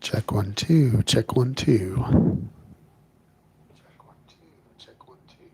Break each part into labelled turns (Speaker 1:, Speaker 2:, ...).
Speaker 1: Check one, two. Check one, two. Check one, two. Check one, two.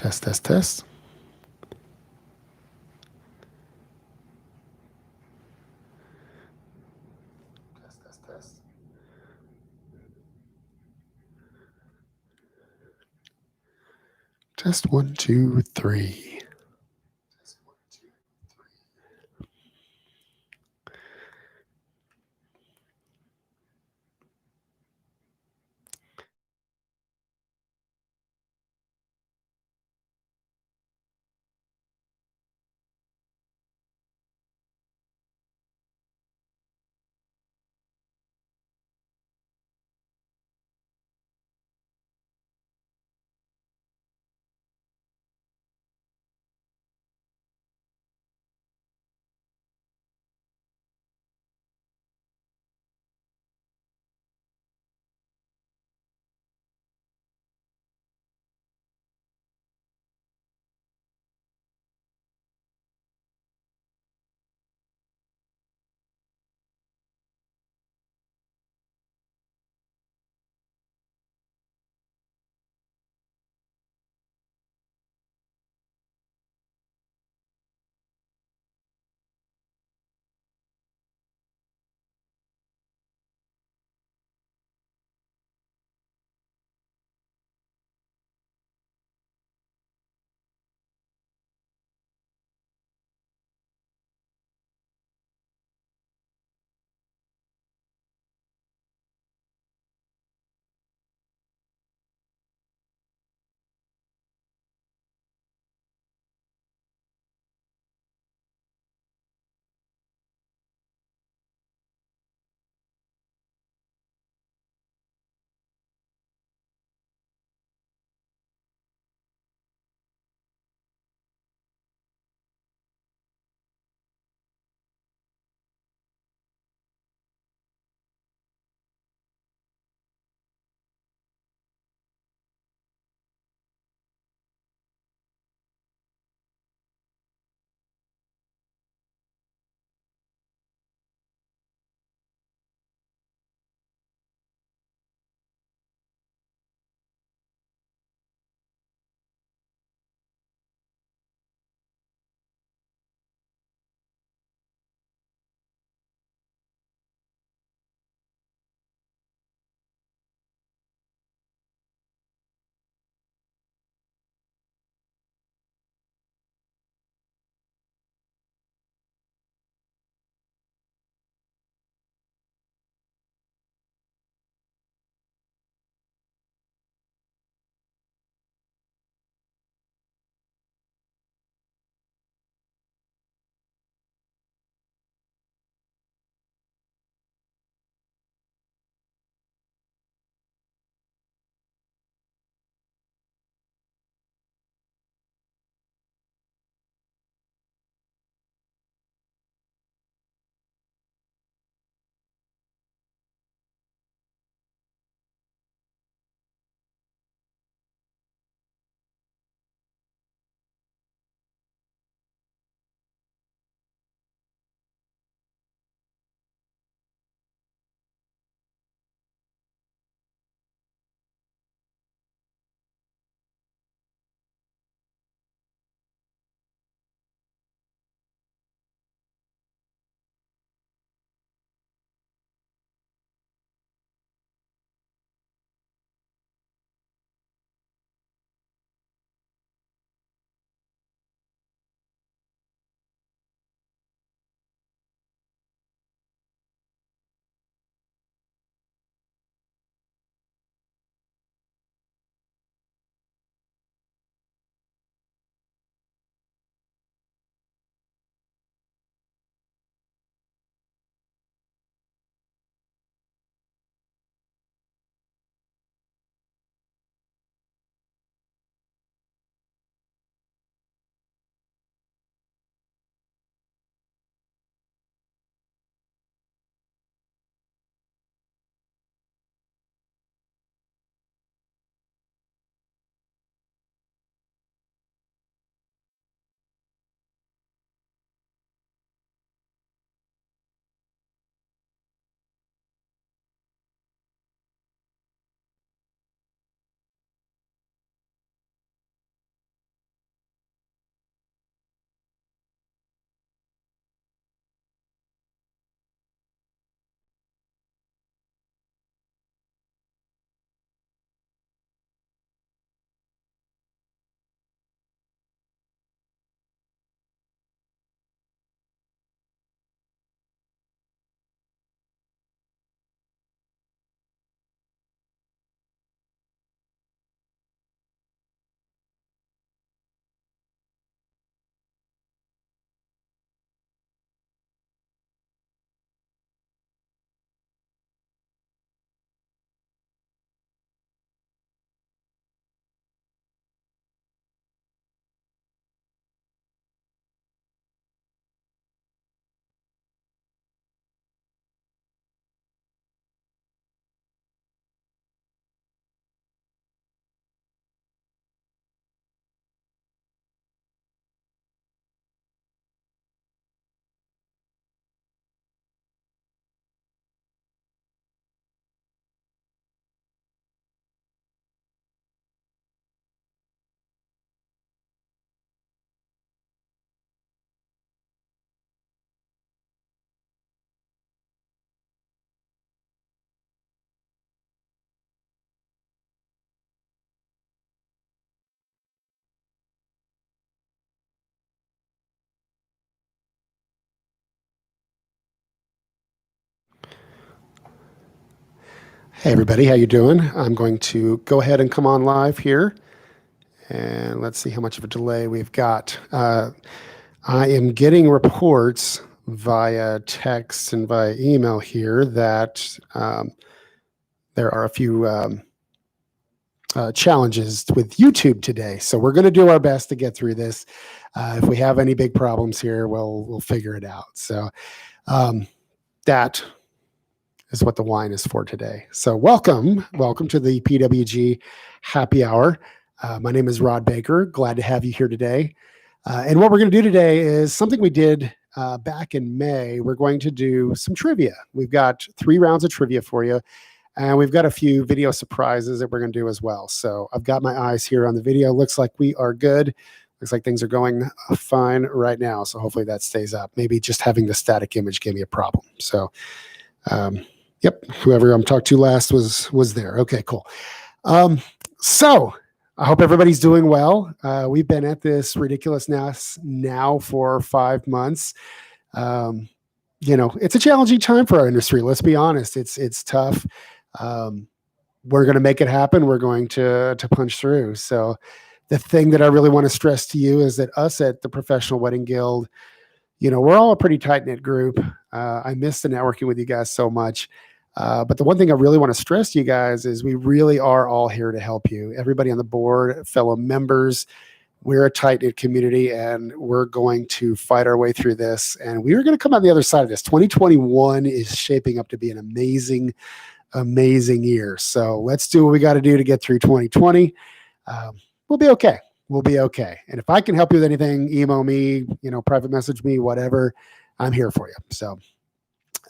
Speaker 1: Test, test, test. Test, test, test. Test 1, 2, 3. Test 1, 2, 3. Hey everybody, how you doing? I'm going to go ahead and come on live here, and let's see how much of a delay we've got. I am getting reports via text and via email here that there are a few challenges with YouTube today. So we're going to do our best to get through this. If we have any big problems here, we'll figure it out. So that is what the wine is for today. So welcome to the PWG Happy Hour. My name is Rod Baker. Glad to have you here today. And what we're going to do today is something we did back in May. We're going to do some trivia. We've got 3 rounds of trivia for you, and we've got a few video surprises that we're going to do as well. So I've got my eyes here on the video. Looks like we are good. Looks like things are going fine right now. So hopefully that stays up. Maybe just having the static image gave me a problem. So yep, whoever I'm talking to last was there. Okay, cool. So I hope everybody's doing well. We've been at this ridiculousness now for 5 months. It's a challenging time for our industry. Let's be honest. It's tough. We're going to make it happen. We're going to punch through. So the thing that I really want to stress to you is that us at the Professional Wedding Guild, we're all a pretty tight-knit group. I miss the networking with you guys so much. But the one thing I really want to stress to you guys is we really are all here to help you. Everybody on the board, fellow members, we're a tight-knit community, and we're going to fight our way through this. And we are going to come out the other side of this. 2021 is shaping up to be an amazing, amazing year. So let's do what we got to do to get through 2020. We'll be okay. We'll be okay. And if I can help you with anything, email me, private message me, whatever. I'm here for you. So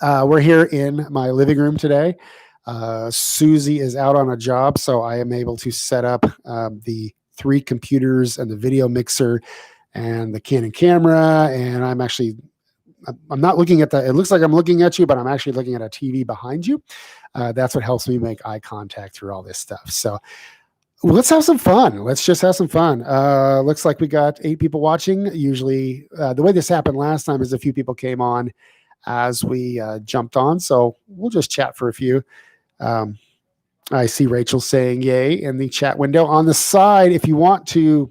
Speaker 1: we're here in my living room today. Susie is out on a job, so I am able to set up the 3 computers and the video mixer and the Canon camera. And I'm not looking at it looks like I'm looking at you, but I'm actually looking at a TV behind you. That's what helps me make eye contact through all this stuff. So let's have some fun. Let's just have some fun. Looks like we got 8 people watching. Usually the way this happened last time is a few people came on as we jumped on. So we'll just chat for a few. I see Rachel saying yay in the chat window. On the side, if you want to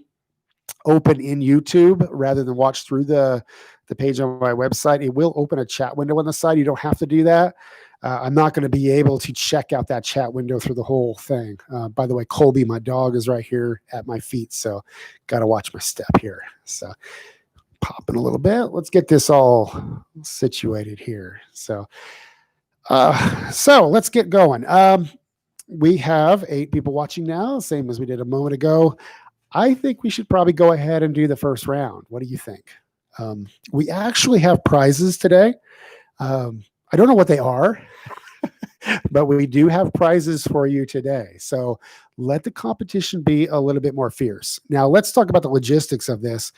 Speaker 1: open in YouTube rather than watch through the page on my website, it will open a chat window on the side. You don't have to do that. I'm not going to be able to check out that chat window through the whole thing. By the way, Colby, my dog, is right here at my feet. So got to watch my step here. So popping a little bit. Let's get this all situated here. So let's get going. We have 8 people watching now, same as we did a moment ago. I think we should probably go ahead and do the first round. What do you think? We actually have prizes today. I don't know what they are, but we do have prizes for you today. So let the competition be a little bit more fierce. Now let's talk about the logistics of this.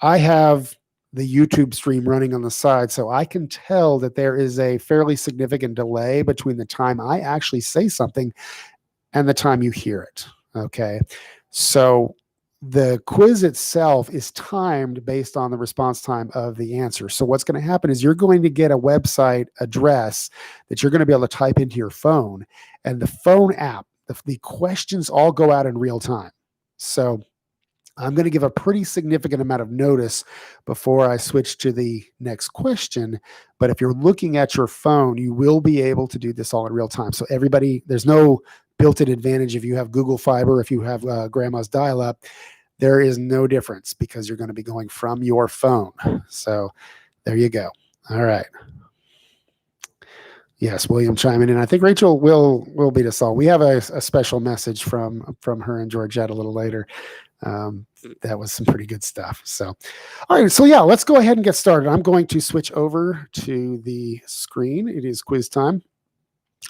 Speaker 1: I have the YouTube stream running on the side, so I can tell that there is a fairly significant delay between the time I actually say something and the time you hear it. Okay. So the quiz itself is timed based on the response time of the answer. So what's going to happen is you're going to get a website address that you're going to be able to type into your phone, and the phone app, the questions all go out in real time. So I'm going to give a pretty significant amount of notice before I switch to the next question. But if you're looking at your phone, you will be able to do this all in real time. So everybody, there's no built-in advantage if you have Google Fiber, if you have grandma's dial-up. There is no difference because you're going to be going from your phone. So there you go. All right. Yes, William chiming in. I think Rachel will beat us all. We have a special message from her and Georgette a little later. That was some pretty good stuff. So, all right. So yeah, let's go ahead and get started. I'm going to switch over to the screen. It is quiz time.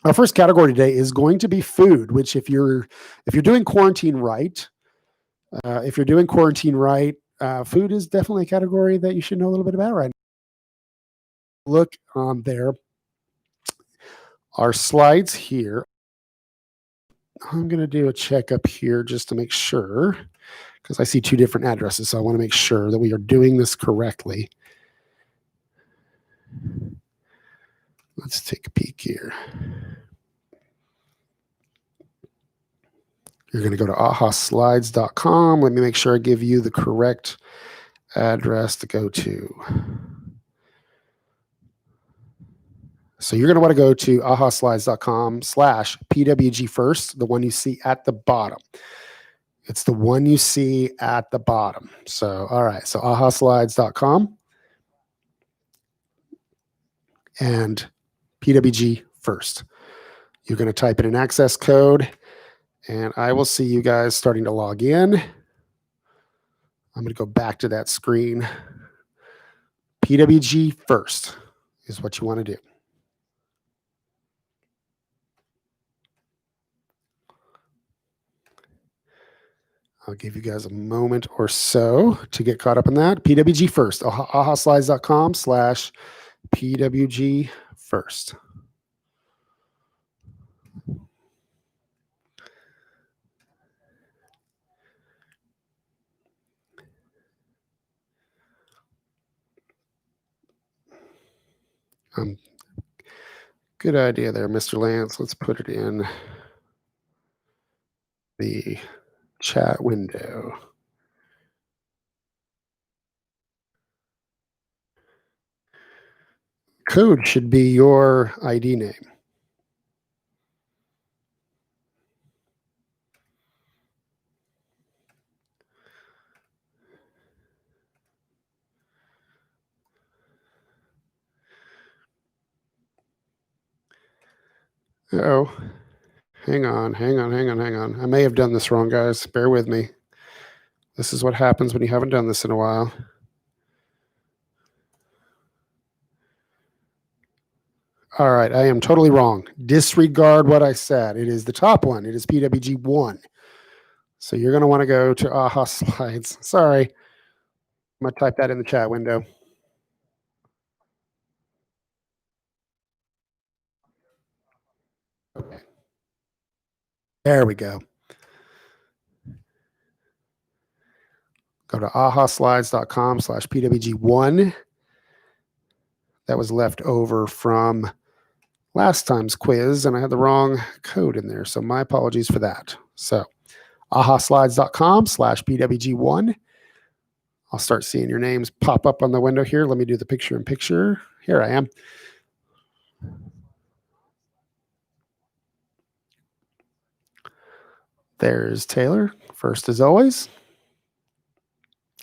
Speaker 1: Our first category today is going to be food, which if you're doing quarantine right, food is definitely a category that you should know a little bit about right now. Look on there. Our slides here. I'm going to do a checkup here just to make sure, because I see 2 different addresses, so I want to make sure that we are doing this correctly. Let's take a peek here. You're going to go to ahaslides.com. Let me make sure I give you the correct address to go to. So you're going to want to go to ahaslides.com/PWG first, the one you see at the bottom. It's the one you see at the bottom. So, all right. So ahaslides.com and PWG first. You're going to type in an access code, and I will see you guys starting to log in. I'm going to go back to that screen. PWG first is what you want to do. I'll give you guys a moment or so to get caught up in that. PWG first, ahaslides.com/PWG first. Good idea there, Mr. Lance. Let's put it in the chat window. Code should be your ID name. Uh-oh. Hang on. I may have done this wrong, guys. Bear with me. This is what happens when you haven't done this in a while. All right, I am totally wrong. Disregard what I said. It is the top one. It is PWG1. So you're going to want to go to AHA Slides. Sorry. I'm going to type that in the chat window. Okay. There we go. Go to ahaslides.com/PWG1. That was left over from last time's quiz, and I had the wrong code in there. So my apologies for that. So ahaslides.com/PWG1. I'll start seeing your names pop up on the window here. Let me do the picture in picture. Here I am. There's Taylor, first as always,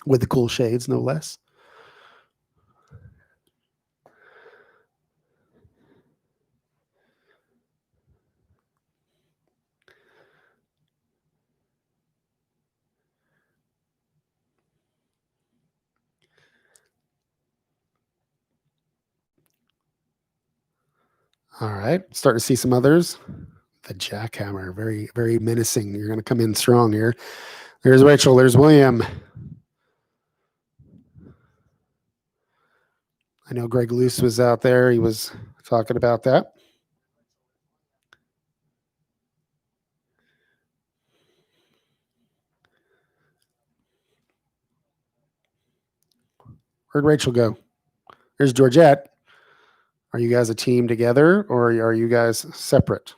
Speaker 1: with the cool shades, no less. All right, starting to see some others. The jackhammer, very, very menacing. You're going to come in strong here. There's Rachel. There's William. I know Greg Luce was out there. He was talking about that. Where'd Rachel go? There's Georgette. Are you guys a team together, or are you guys separate?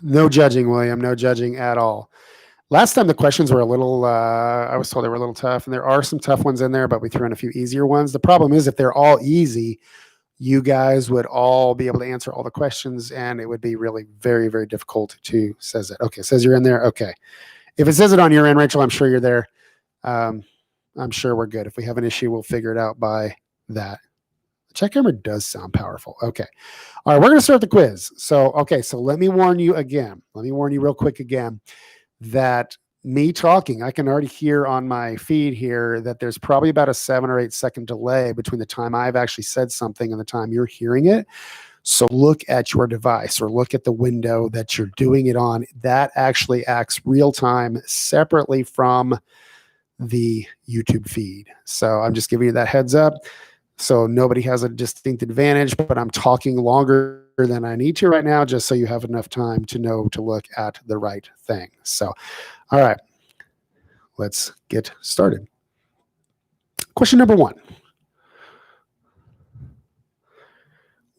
Speaker 1: No judging, William. No judging at all. Last time the questions were a little, I was told they were a little tough, and there are some tough ones in there, but we threw in a few easier ones. The problem is if they're all easy, you guys would all be able to answer all the questions, and it would be really very, very difficult to, says it. Okay, says you're in there. Okay. If it says it on your end, Rachel, I'm sure you're there. I'm sure we're good. If we have an issue, we'll figure it out by that. The checkhammer does sound powerful. Okay. All right, we're going to start the quiz. So, okay, so let me warn you again. Let me warn you real quick again that me talking, I can already hear on my feed here that there's probably about a 7 or 8 second delay between the time I've actually said something and the time you're hearing it. So look at your device or look at the window that you're doing it on. That actually acts real time separately from the YouTube feed. So I'm just giving you that heads up. So nobody has a distinct advantage, but I'm talking longer than I need to right now, just so you have enough time to know to look at the right thing. So, all right, let's get started. Question number 1.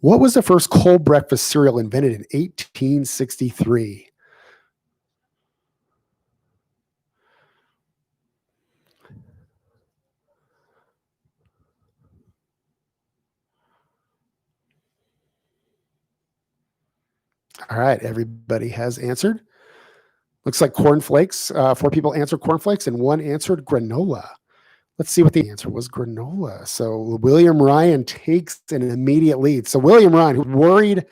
Speaker 1: What was the first cold breakfast cereal invented in 1863? All right, everybody has answered. Looks like cornflakes. 4 people answered cornflakes and 1 answered granola. Let's see what the answer was. Granola. So William Ryan takes an immediate lead. So William Ryan,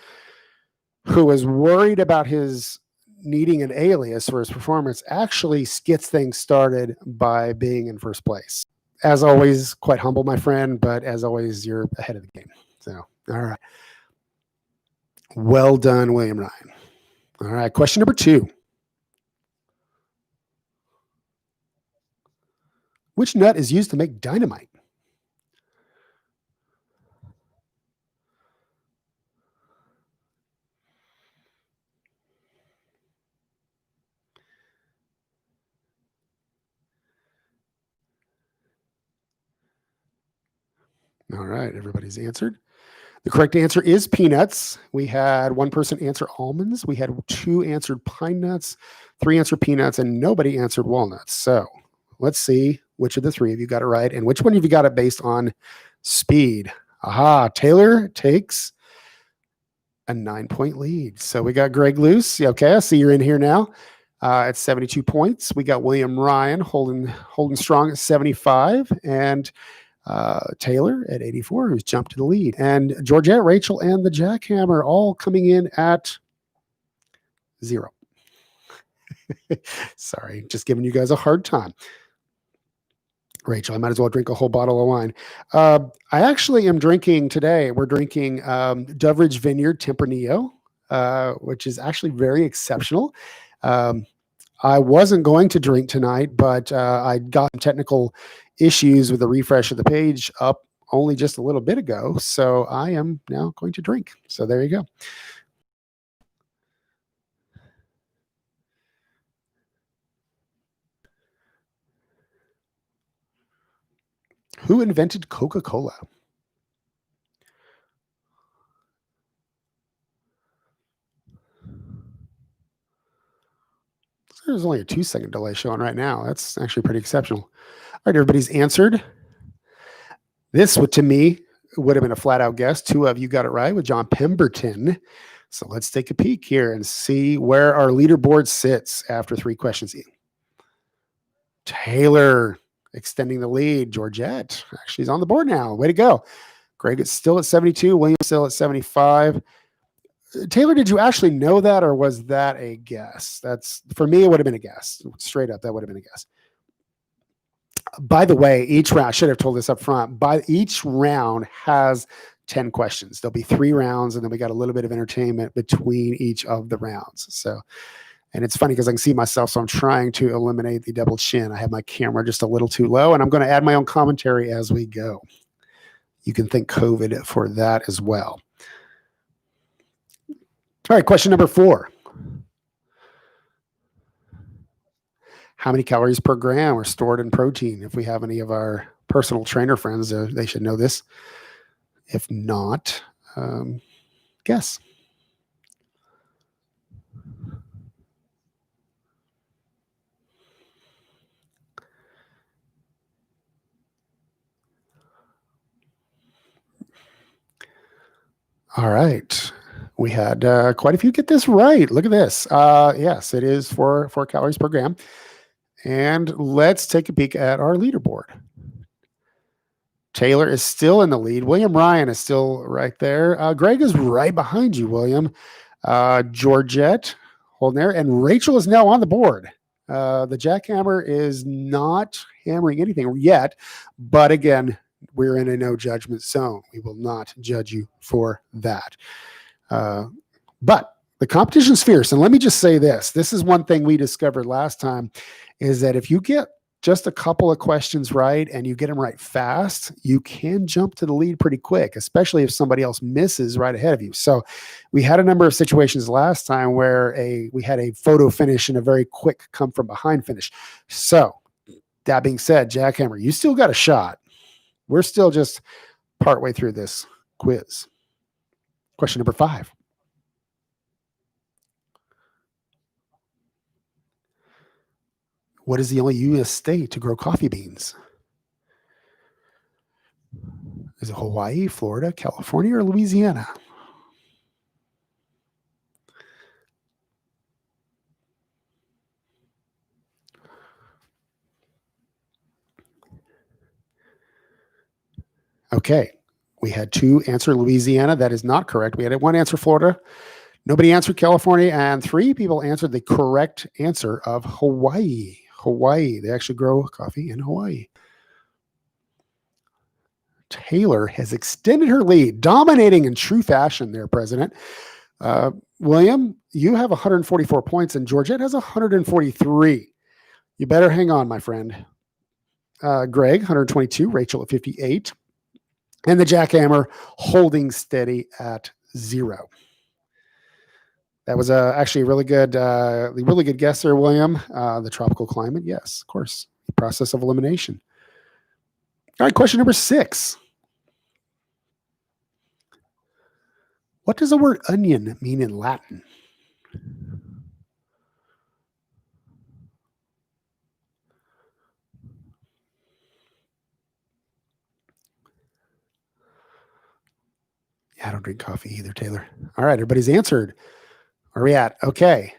Speaker 1: who was worried about his needing an alias for his performance, actually gets things started by being in first place. As always, quite humble, my friend, but as always, you're ahead of the game. So, all right. Well done, William Ryan. All right, question number 2. Which nut is used to make dynamite? All right, everybody's answered. The correct answer is peanuts. We had 1 person answer almonds. We had 2 answered pine nuts, 3 answered peanuts, and nobody answered walnuts. So let's see which of the 3 of you got it right and which one of you got it based on speed. Aha, Taylor takes a 9-point lead. So we got Greg Luce. Okay, I see you're in here now at 72 points. We got William Ryan holding strong at 75, and Taylor at 84, who's jumped to the lead. And Georgette, Rachel, and the Jackhammer all coming in at 0. Sorry, just giving you guys a hard time. Rachel, I might as well drink a whole bottle of wine. I actually am drinking today. We're drinking Doveridge Vineyard Tempranillo, which is actually very exceptional. I wasn't going to drink tonight, but I got some technical issues with the refresh of the page up only just a little bit ago. So I am now going to drink. So there you go. Who invented Coca-Cola? There's only a 2-second delay showing right now. That's actually pretty exceptional. All right, everybody's answered. This would, to me, would have been a flat out guess. 2 of you got it right with John Pemberton. So let's take a peek here and see where our leaderboard sits after 3 questions. Taylor extending the lead. Georgette, she's on the board now. Way to go. Greg is still at 72. William still at 75. Taylor, did you actually know that, or was that a guess? That's, for me, it would have been a guess. Straight up, that would have been a guess. By the way, each round, I should have told this up front, each round has 10 questions. There'll be 3 rounds, and then we got a little bit of entertainment between each of the rounds. So, and it's funny because I can see myself, so I'm trying to eliminate the double chin. I have my camera just a little too low, and I'm going to add my own commentary as we go. You can thank COVID for that as well. All right, question number 4. How many calories per gram are stored in protein? If we have any of our personal trainer friends, they should know this. If not, guess. All right. We had quite a few get this right. Look at this. Yes, it is 4 calories per gram. And let's take a peek at our leaderboard. Taylor is still in the lead. William Ryan is still right there. Greg is right behind you, William. Georgette holding there. And Rachel is now on the board. The jackhammer is not hammering anything yet. But again, we're in a no judgment zone. We will not judge you for that. But the competition's fierce. And let me just say this. This is one thing we discovered last time, is that if you get just a couple of questions right and you get them right fast, you can jump to the lead pretty quick, especially if somebody else misses right ahead of you. So we had a number of situations last time where we had a photo finish and a very quick come from behind finish. So That being said, Jackhammer, you still got a shot. We're still just partway through this quiz. Question number 5. What is the only U.S. state to grow coffee beans? Is it Hawaii, Florida, California, or Louisiana? Okay. We had 2 answer Louisiana. That is not correct. We had 1 answer Florida. Nobody answered California, and 3 people answered the correct answer of Hawaii. Hawaii. They actually grow coffee in Hawaii. Taylor has extended her lead, dominating in true fashion there, President. William, you have 144 points, and Georgette has 143. You better hang on, my friend. Greg, 122. Rachel at 58. And the Jackhammer holding steady at 0. That was actually a really good guess there, William. The tropical climate, yes, of course. The process of elimination. All right, question number 6. What does the word onion mean in Latin? Yeah, I don't drink coffee either, Taylor. All right, everybody's answered. Where are we at? Okay.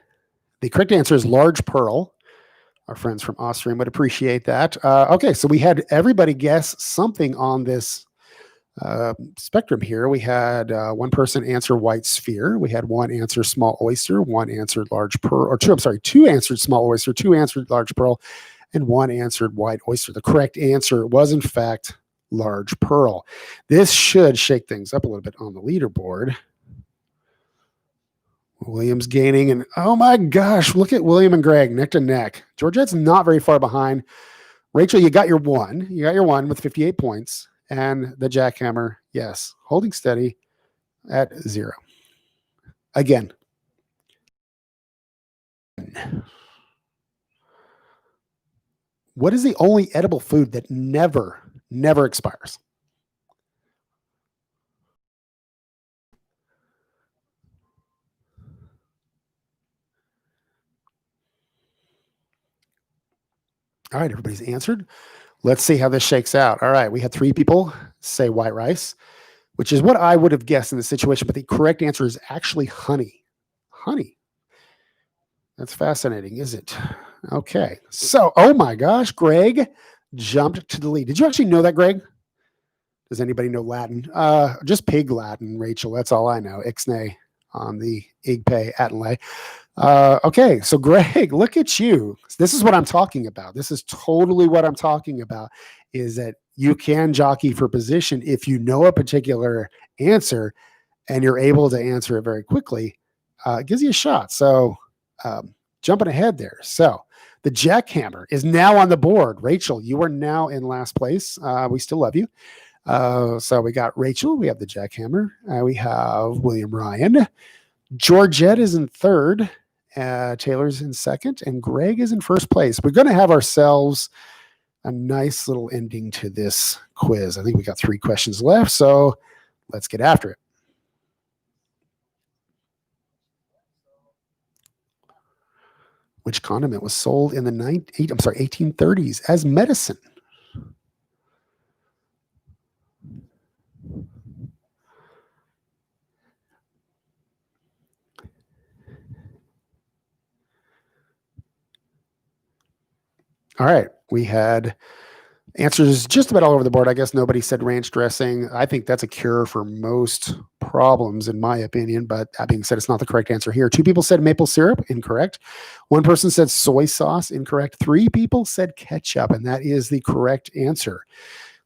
Speaker 1: The correct answer is large pearl. Our friends from Austrian would appreciate that. Okay, so we had everybody guess something on this spectrum here. We had 1 person answer white sphere. We had 1 answer small oyster, 1 answered large pearl, or 2 answered small oyster, 2 answered large pearl, and 1 answered white oyster. The correct answer was, in fact, large pearl. This should shake things up a little bit on the leaderboard. William's gaining, and oh my gosh, look at William and Greg neck to neck. Georgette's not very far behind. Rachel, you got your 1. You got your 1 with 58 points. And the Jackhammer, yes, holding steady at 0. Again. What is the only edible food that never expires? All right, everybody's answered. Let's see how this shakes out. All right, we had 3 people say white rice, which is what I would have guessed in this situation, but the correct answer is actually honey. Honey. That's fascinating, is it? Okay. So, oh my gosh, Greg jumped to the lead. Did you actually know that, Greg? Does anybody know Latin? Just pig Latin, Rachel. That's all I know. Ixnay on the igpe atlay. Okay, so Greg, look at you. This is what I'm talking about. This is totally what I'm talking about, is that you can jockey for position if you know a particular answer and you're able to answer it very quickly. It gives you a shot. So jumping ahead there. So the Jackhammer is now on the board. Rachel, you are now in last place. We still love you. So we got Rachel. We have the Jackhammer. We have William Ryan. Georgette is in 3rd. Taylor's in 2nd, and Greg is in 1st place. We're going to have ourselves a nice little ending to this quiz. I think we got 3 questions left, so let's get after it. Which condiment was sold in the 1830s as medicine? All right, we had answers just about all over the board. I guess nobody said ranch dressing. I think that's a cure for most problems, in my opinion. But that being said, it's not the correct answer here. 2 people said maple syrup, incorrect. 1 person said soy sauce, incorrect. 3 people said ketchup, and that is the correct answer.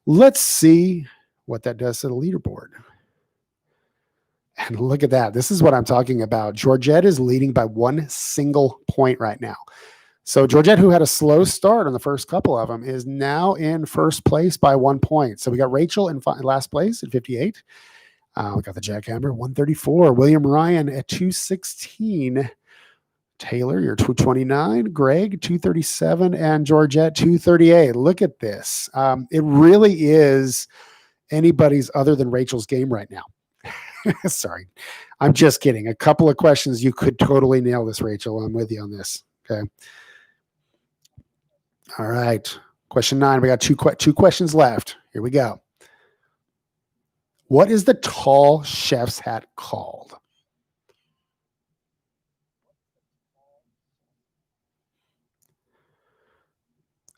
Speaker 1: Let's see what that does to the leaderboard. And look at that. This is what I'm talking about. Georgette is leading by 1 single point right now. So Georgette, who had a slow start on the first couple of them, is now in 1st place by 1 point. So we got Rachel in last place at 58. We got the Jackhammer, 134. William Ryan at 216. Taylor, you're 229. Greg, 237. And Georgette, 238. Look at this. It really is anybody's other than Rachel's game right now. Sorry. I'm just kidding. A couple of questions. You could totally nail this, Rachel. I'm with you on this. Okay. All right. Question 9. We got two questions left. Here we go. What is the tall chef's hat called?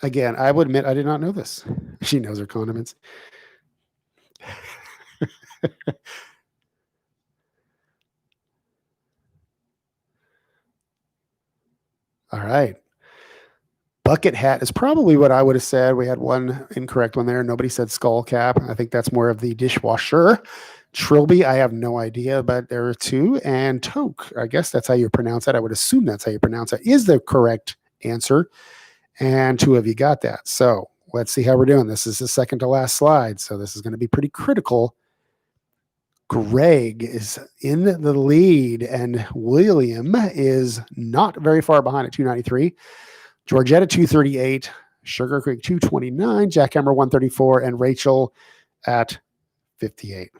Speaker 1: Again, I would admit I did not know this. She knows her condiments. All right. Bucket hat is probably what I would have said. We had one incorrect one there. Nobody said skull cap. I think that's more of the dishwasher. Trilby, I have no idea, but there are two. And toque, I guess that's how you pronounce that. I would assume that's how you pronounce it, is the correct answer. And 2 of you got that. So let's see how we're doing. This is the second to last slide. So this is going to be pretty critical. Greg is in the lead, and William is not very far behind at 293. Georgette at 238, Sugar Creek 229, Jackhammer 134, and Rachel at 58.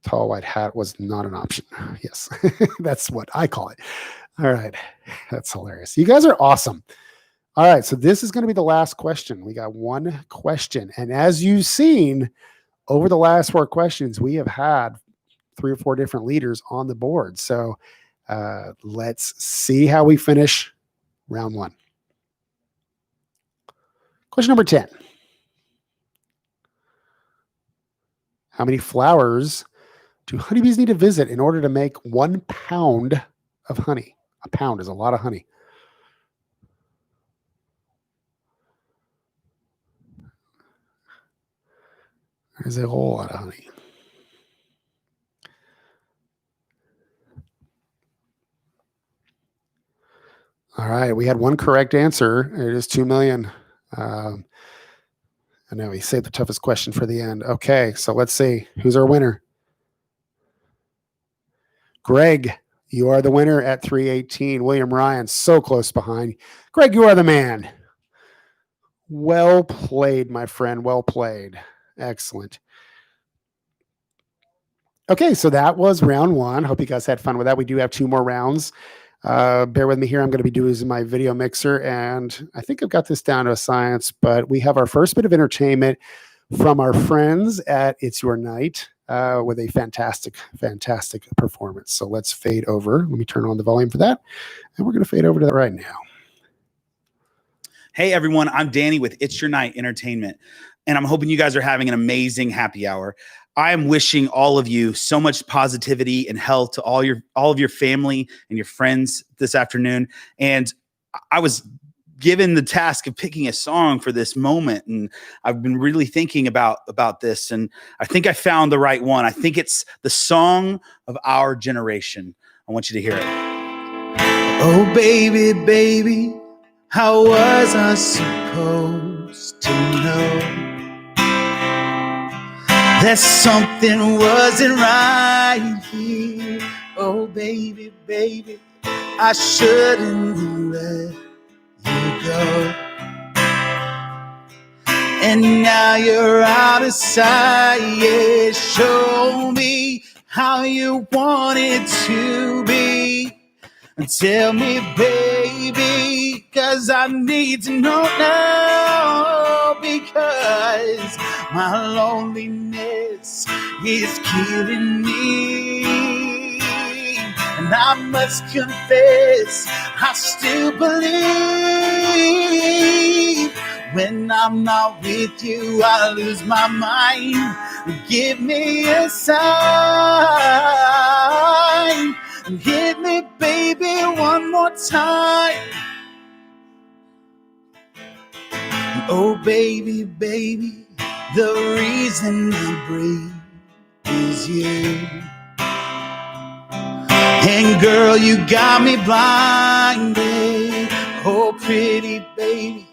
Speaker 1: Tall white hat was not an option. Yes, that's what I call it. All right. That's hilarious. You guys are awesome. All right. So this is going to be the last question. We got one question. And as you've seen over the last 4 questions, we have had 3 or 4 different leaders on the board. So let's see how we finish round 1. Question number 10. How many flowers do honeybees need to visit in order to make 1 pound of honey? A pound is a lot of honey. There's a whole lot of honey. All right, we had one correct answer. It is 2 million. I know we saved the toughest question for the end. Okay, so let's see. Who's our winner? Greg, you are the winner at 318. William Ryan, so close behind. Greg, you are the man. Well played, my friend. Well played. Excellent. Okay, so that was round 1. Hope you guys had fun with that. We do have 2 more rounds. Bear with me here. I'm going to be using my video mixer, and I think I've got this down to a science, but we have our first bit of entertainment from our friends at It's Your Night with a fantastic, fantastic performance. So let's fade over. Let me turn on the volume for that, and we're going to fade over to that right now.
Speaker 2: Hey, everyone. I'm Danny with It's Your Night Entertainment, and I'm hoping you guys are having an amazing happy hour. I am wishing all of you so much positivity and health to all of your family and your friends this afternoon. And I was given the task of picking a song for this moment, and I've been really thinking about this, and I think I found the right one. I think it's the song of our generation. I want you to hear it. Oh, baby, baby, how was I supposed to know that something wasn't right here? Oh, baby, baby, I shouldn't let you go. And now you're out of sight. Yeah, show me how you want it to be. And tell me, baby, 'cause I need to know now, because my loneliness is killing me. And I must confess, I still believe when I'm not with you, I lose my mind. Give me a sign. Hit me, baby, one more time. Oh, baby, baby, the reason I breathe is you. And girl, you got me blinded. Oh, pretty baby,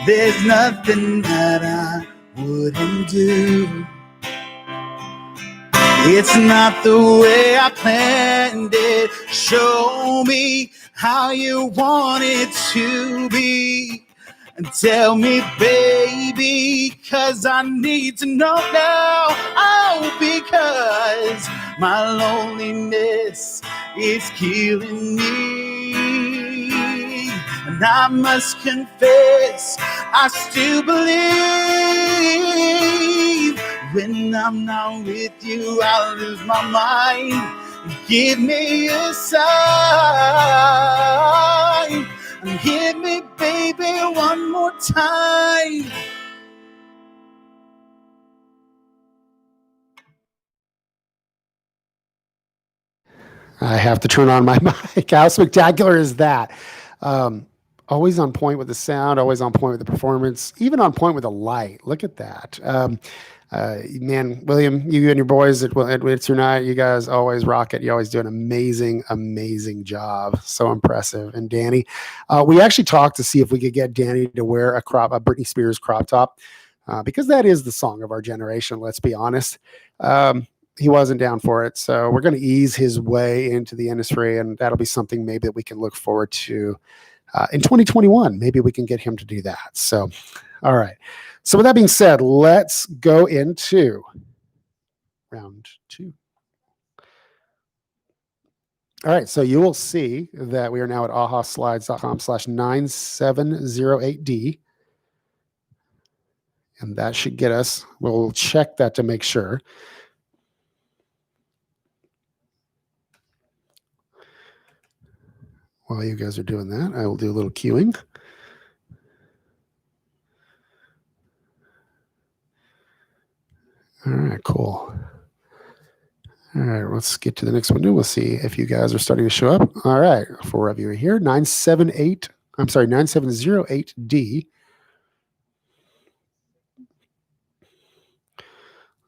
Speaker 2: there's nothing that I wouldn't do. It's not the way I planned it. Show me how you want it to be. And tell me, baby, 'cause I need to know now. Oh, because my loneliness is killing me. And I must confess, I still believe when I'm not with you, I lose my mind. Give me a sign. Hit me, baby, one more time.
Speaker 1: I have to turn on my mic. How spectacular is that? Always on point with the sound, always on point with the performance, even on point with the light. Look at that. Man, William, you and your boys at It's Your Night, you guys always rock it. You always do an amazing, amazing job. So impressive. And Danny, we actually talked to see if we could get Danny to wear a Britney Spears crop top, because that is the song of our generation. Let's be honest. He wasn't down for it. So we're going to ease his way into the industry, and that'll be something maybe that we can look forward to in 2021. Maybe we can get him to do that. So, all right. So with that being said, let's go into round 2. All right. So you will see that we are now at ahaslides.com/9708D. And that should get us, we'll check that to make sure. While you guys are doing that, I will do a little queuing. All right, cool. All right, let's get to the next window. We'll see if you guys are starting to show up. All right, 4 of you are here. 9708D.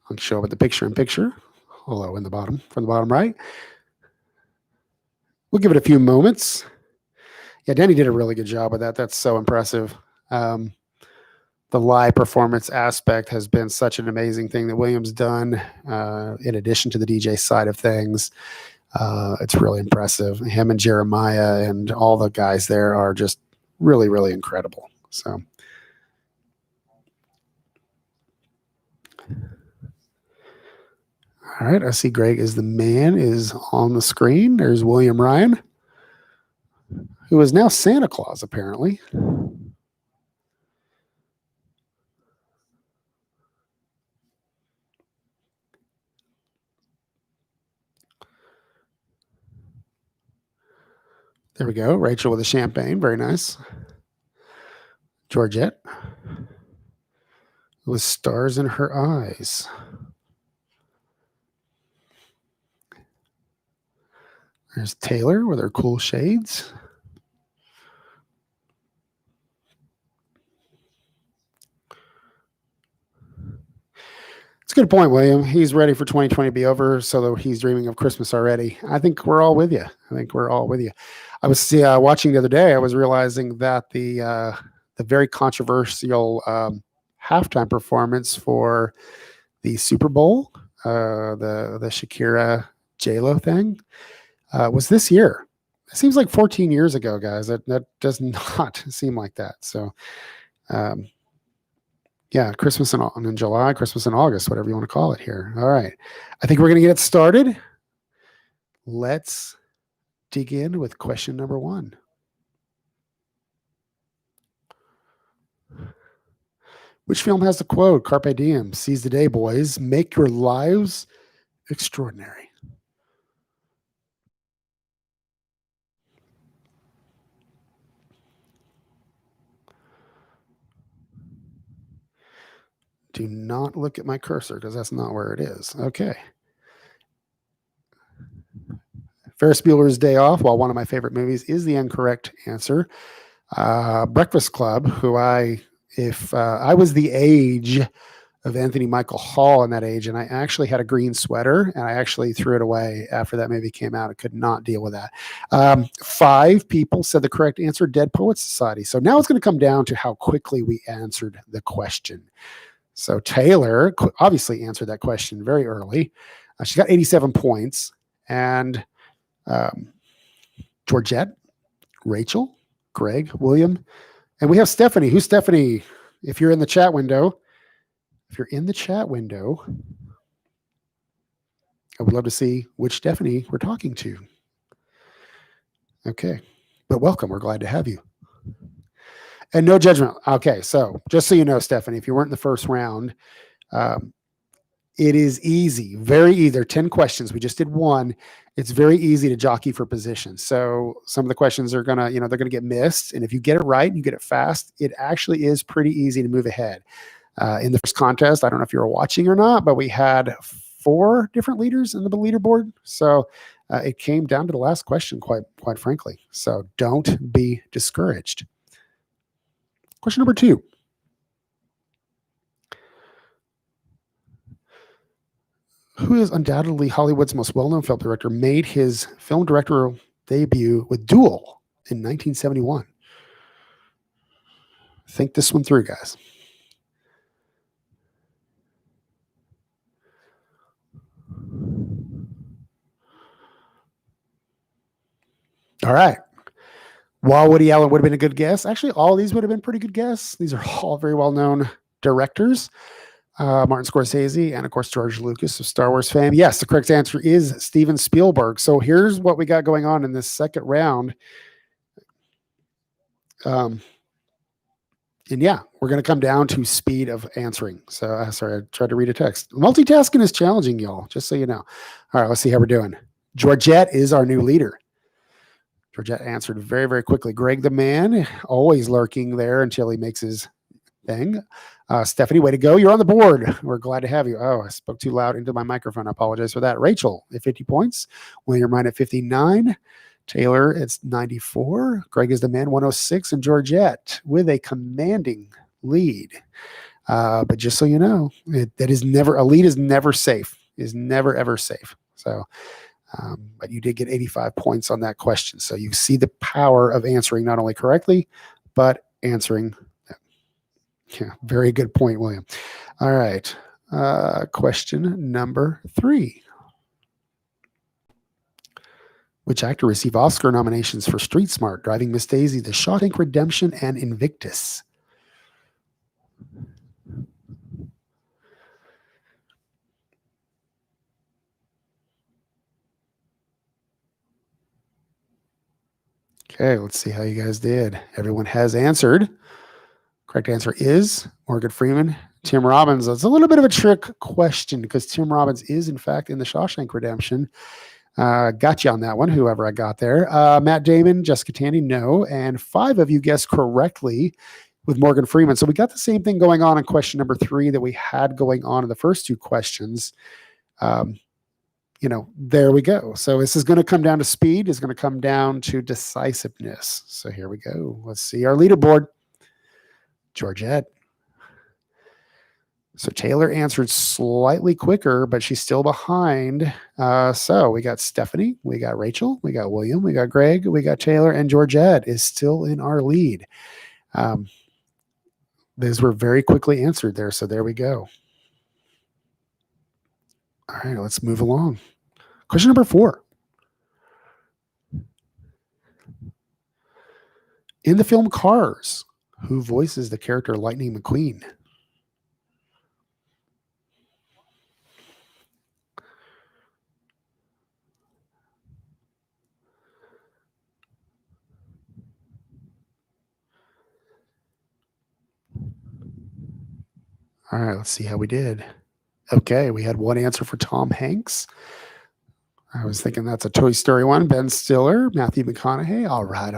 Speaker 1: I'll show up at the picture-in-picture. Hello in the bottom, from the bottom right. We'll give it a few moments. Yeah, Danny did a really good job with that. That's so impressive. The live performance aspect has been such an amazing thing that William's done, in addition to the DJ side of things. It's really impressive. Him and Jeremiah and all the guys there are just really, really incredible. So, all right, I see Greg is the man is on the screen. There's William Ryan, who is now Santa Claus, apparently. There we go. Rachel with the champagne. Very nice. Georgette with stars in her eyes. There's Taylor with her cool shades. It's a good point, William. He's ready for 2020 to be over, so that he's dreaming of Christmas already. I think we're all with you. I was watching the other day. I was realizing that the very controversial halftime performance for the Super Bowl, the Shakira J-Lo thing, was this year. It seems like 14 years ago, guys. That does not seem like that. So, yeah, Christmas in July, Christmas in August, whatever you want to call it here. All right. I think we're going to get it started. Let's dig in with question number 1. Which film has the quote, Carpe diem, seize the day, boys, make your lives extraordinary? Do not look at my cursor because that's not where it is. Okay. Ferris Bueller's Day Off, while one of my favorite movies, is the incorrect answer. Breakfast Club, if I was the age of Anthony Michael Hall in that age, and I actually had a green sweater, and I actually threw it away after that movie came out. I could not deal with that. 5 people said the correct answer, Dead Poets Society. So now it's going to come down to how quickly we answered the question. So Taylor obviously answered that question very early. She got 87 points. And Georgette, Rachel, Greg, William, and we have Stephanie. Who's Stephanie? If you're in the chat window, I would love to see which Stephanie we're talking to. Okay, but welcome. We're glad to have you. And no judgment. Okay, so just so you know, Stephanie, if you weren't in the first round, it is easy, very easy. There are 10 questions. We just did one. It's very easy to jockey for position. So some of the questions are going to, they're going to get missed. And if you get it right and you get it fast, it actually is pretty easy to move ahead. In the first contest, I don't know if you were watching or not, but we had 4 different leaders in the leaderboard. So it came down to the last question, quite frankly. So don't be discouraged. Question number 2. Who is undoubtedly Hollywood's most well-known film director, made his film directorial debut with Duel in 1971? Think this one through, guys. All right. While Woody Allen would have been a good guess, actually, all these would have been pretty good guess. These are all very well-known directors. Martin Scorsese, and of course, George Lucas of Star Wars fame. Yes, the correct answer is Steven Spielberg. So here's what we got going on in this second round. And yeah, we're going to come down to speed of answering. So sorry, I tried to read a text. Multitasking is challenging, y'all, just so you know. All right, let's see how we're doing. Georgette is our new leader. Georgette answered very, very quickly. Greg the man, always lurking there until he makes his thing. Stephanie, way to go. You're on the board. We're glad to have you. Oh, I spoke too loud into my microphone. I apologize for that. Rachel at 50 points. William Ryan at 59. Taylor, it's 94. Greg is the man, 106. And Georgette with a commanding lead. But just so you know, a lead is never safe. Is never, ever safe. So, but you did get 85 points on that question. So you see the power of answering not only correctly, but answering. Yeah, very good point, William. All right. Question number 3. Which actor received Oscar nominations for Street Smart, Driving Miss Daisy, The Shawshank Redemption, and Invictus? Okay, let's see how you guys did. Everyone has answered. Correct answer is Morgan Freeman, Tim Robbins. It's a little bit of a trick question because Tim Robbins is, in fact, in The Shawshank Redemption. Got you on that one, whoever I got there. Matt Damon, Jessica Tandy, no. And 5 of you guessed correctly with Morgan Freeman. So we got the same thing going on in question number 3 that we had going on in the first 2 questions. There we go. So this is going to come down to speed. It's going to come down to decisiveness. So here we go. Let's see our leaderboard. Georgette. So Taylor answered slightly quicker, but she's still behind. So we got Stephanie, we got Rachel, we got William, we got Greg, we got Taylor, and Georgette is still in our lead. These were very quickly answered there. So there we go. All right, let's move along. Question number 4. In the film Cars, who voices the character Lightning McQueen? All right, let's see how we did. Okay, we had one answer for Tom Hanks. I was thinking that's a Toy Story one. Ben Stiller, Matthew McConaughey. All right.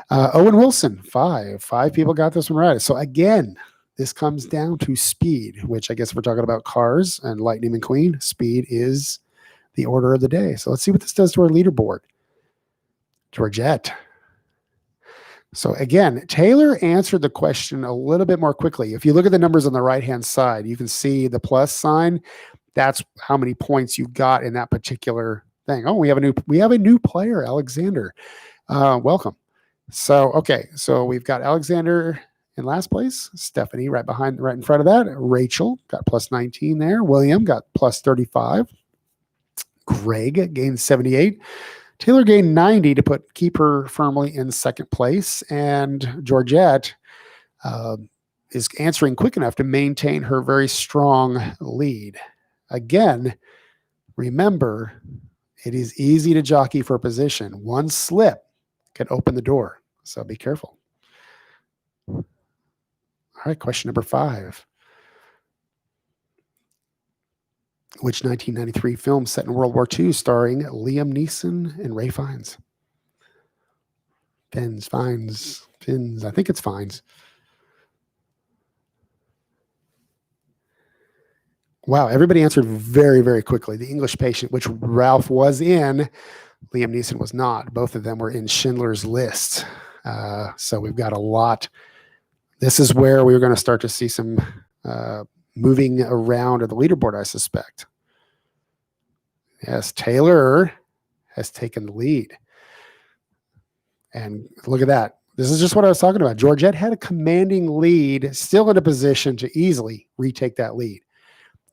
Speaker 1: Owen Wilson, 5. 5 people got this one right. So again, this comes down to speed, which I guess we're talking about Cars and Lightning McQueen. Speed is the order of the day. So let's see what this does to our leaderboard. Georgette. So again, Taylor answered the question a little bit more quickly. If you look at the numbers on the right-hand side, you can see the plus sign. That's how many points you got in that particular thing. Oh, we have a new player, Alexander. Welcome. So, okay. So we've got Alexander in last place, Stephanie right in front of that. Rachel got plus 19 there. William got plus 35. Greg gained 78. Taylor gained 90 to keep her firmly in second place. And Georgette is answering quick enough to maintain her very strong lead. Again, remember, it is easy to jockey for position. One slip can open the door, so be careful. All right, question number 5. Which 1993 film set in World War II starring Liam Neeson and Ray Fiennes? Fins. I think it's Fiennes. Wow, everybody answered very, very quickly. The English Patient, which Ralph was in, Liam Neeson was not. Both of them were in Schindler's List. So we've got a lot. This is where we're going to start to see some moving around of the leaderboard, I suspect. Yes, Taylor has taken the lead. And look at that. This is just what I was talking about. Georgette had a commanding lead, still in a position to easily retake that lead.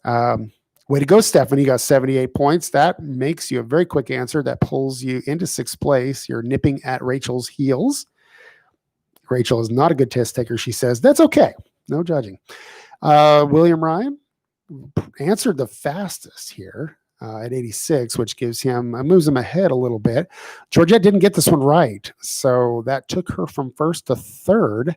Speaker 1: Way to go, Stephanie. You got 78 points. That makes you a very quick answer. That pulls you into 6th place. You're nipping at Rachel's heels. Rachel is not a good test taker, she says. That's okay. No judging. William Ryan answered the fastest here at 86, which moves him ahead a little bit. Georgette didn't get this one right, so that took her from 1st to 3rd.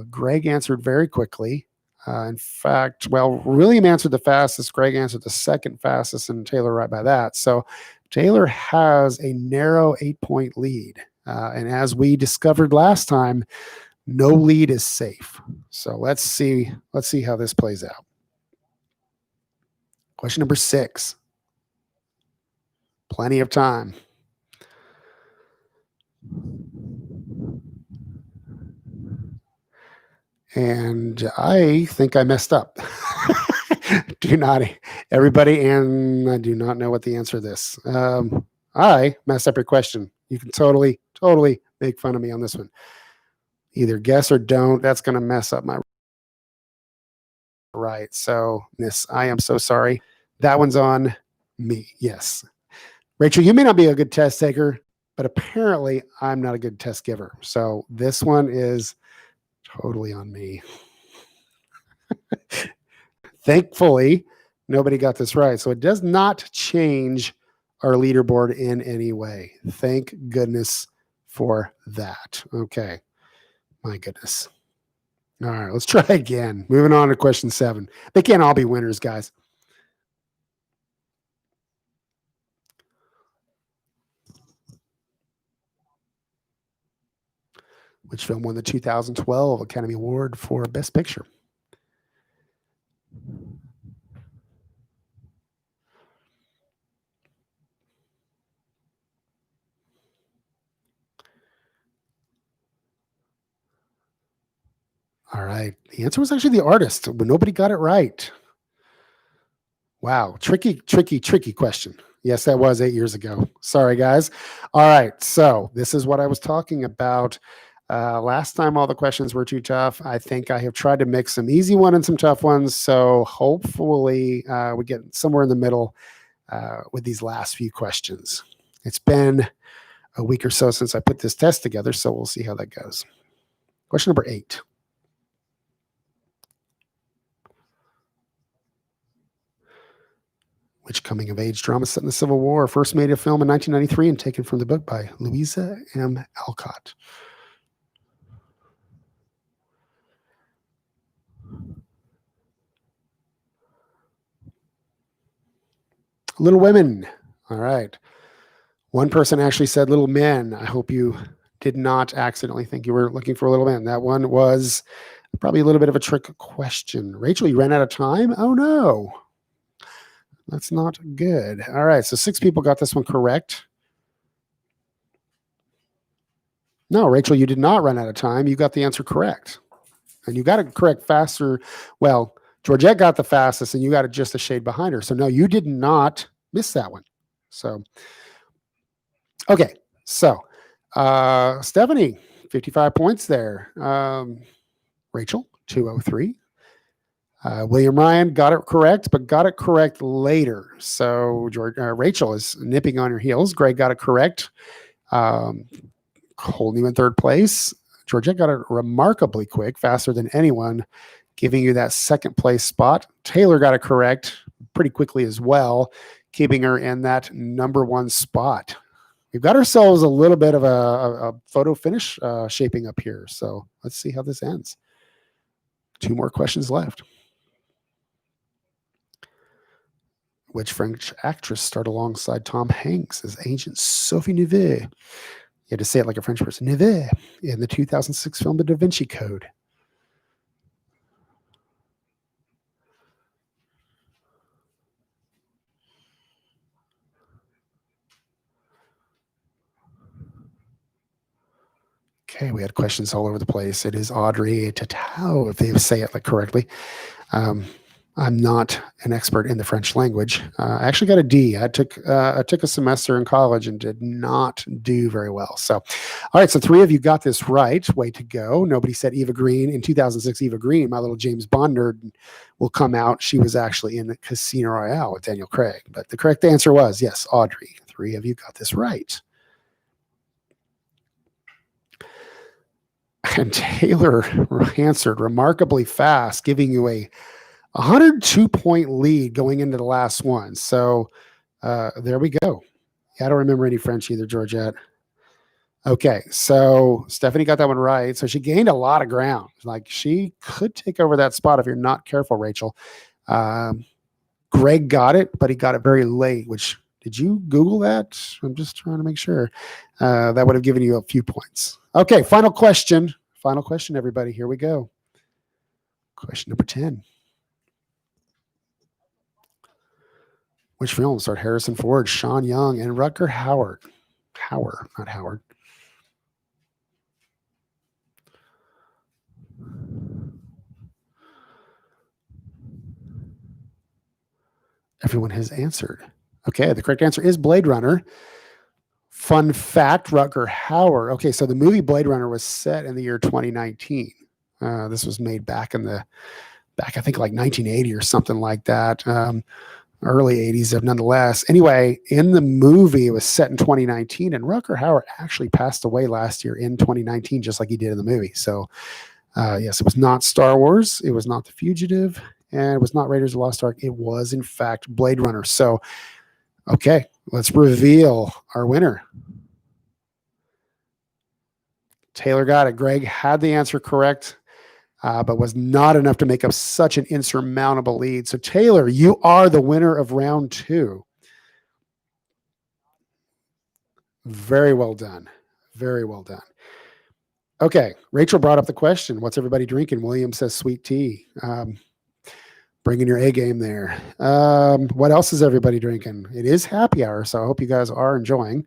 Speaker 1: Greg answered very quickly. In fact, William answered the fastest. Greg answered the 2nd fastest, and Taylor right by that. So Taylor has a narrow 8-point lead. And as we discovered last time, no lead is safe. So let's see how this plays out. Question number 6. Plenty of time. And I think I messed up. Everybody, and I do not know what the answer to this. I messed up your question. You can totally make fun of me on this one. Either guess or don't. That's going to mess up my right. So I am so sorry. That one's on me. Yes. Rachel, you may not be a good test taker, but apparently I'm not a good test giver. So this one is totally on me. Thankfully, nobody got this right. So it does not change our leaderboard in any way. Thank goodness for that. Okay. My goodness. All right, let's try again. Moving on to question 7. They can't all be winners, guys. Which film won the 2012 Academy Award for Best Picture? All right. The answer was actually The Artist, but nobody got it right. Wow. Tricky question. Yes, that was 8 years ago. Sorry, guys. All right. So this is what I was talking about. Last time all the questions were too tough. I think I have tried to mix some easy ones and some tough ones. So hopefully we get somewhere in the middle with these last few questions. It's been a week or so since I put this test together, so we'll see how that goes. Question number 8. Which coming-of-age drama set in the Civil War first made a film in 1993 and taken from the book by Louisa M. Alcott? Little Women. All right. One person actually said Little Men. I hope you did not accidentally think you were looking for Little Men. That one was probably a little bit of a trick question. Rachel, you ran out of time? Oh, no. That's not good. All right. So 6 people got this one correct. No, Rachel, you did not run out of time. You got the answer correct. And you got it correct faster. Well, Georgette got the fastest, and you got it just a shade behind her. So, no, you did not miss that one. So, okay. So, Stephanie, 55 points there. Rachel, 203. William Ryan got it correct, but got it correct later. So Rachel is nipping on your heels. Greg got it correct. Holding you in third place. Georgette got it remarkably quick, faster than anyone, giving you that second place spot. Taylor got it correct pretty quickly as well, keeping her in that number one spot. We've got ourselves a little bit of a photo finish shaping up here. So let's see how this ends. 2 more questions left. Which French actress starred alongside Tom Hanks as Agent Sophie Neveu? You had to say it like a French person. Neveu in the 2006 film The Da Vinci Code. Okay, we had questions all over the place. It is Audrey Tautou, if they say it like correctly. I'm not an expert in the French language. I actually got a D. I took a semester in college and did not do very well. So, all right, so 3 of you got this right. Way to go. Nobody said Eva Green. In 2006, Eva Green, my little James Bond nerd, will come out. She was actually in Casino Royale with Daniel Craig. But the correct answer was, yes, Audrey. 3 of you got this right. And Taylor answered remarkably fast, giving you a 102-point lead going into the last one. So there we go. I don't remember any French either, Georgette. Okay, so Stephanie got that one right. So she gained a lot of ground. Like, she could take over that spot if you're not careful, Rachel. Greg got it, but he got it very late, which, did you Google that? I'm just trying to make sure. That would have given you a few points. Okay, final question. Final question, everybody. Here we go. Question number 10. Which film starred Harrison Ford, Sean Young, and Rutger Hauer? Hauer, not Howard. Everyone has answered. Okay, the correct answer is Blade Runner. Fun fact, Rutger Hauer. Okay, so the movie Blade Runner was set in the year 2019. This was made back I think like 1980 or something like that. Early 80s, nonetheless. Anyway, in the movie, it was set in 2019, and Rutger Hauer actually passed away last year in 2019, just like he did in the movie. So, yes, it was not Star Wars. It was not The Fugitive, and it was not Raiders of the Lost Ark. It was, in fact, Blade Runner. So, okay, let's reveal our winner. Taylor got it. Greg had the answer correct, but was not enough to make up such an insurmountable lead. So, Taylor, you are the winner of round 2. Very well done. Very well done. Okay, Rachel brought up the question, what's everybody drinking? William says sweet tea. Bringing your A game there. What else is everybody drinking? It is happy hour, so I hope you guys are enjoying.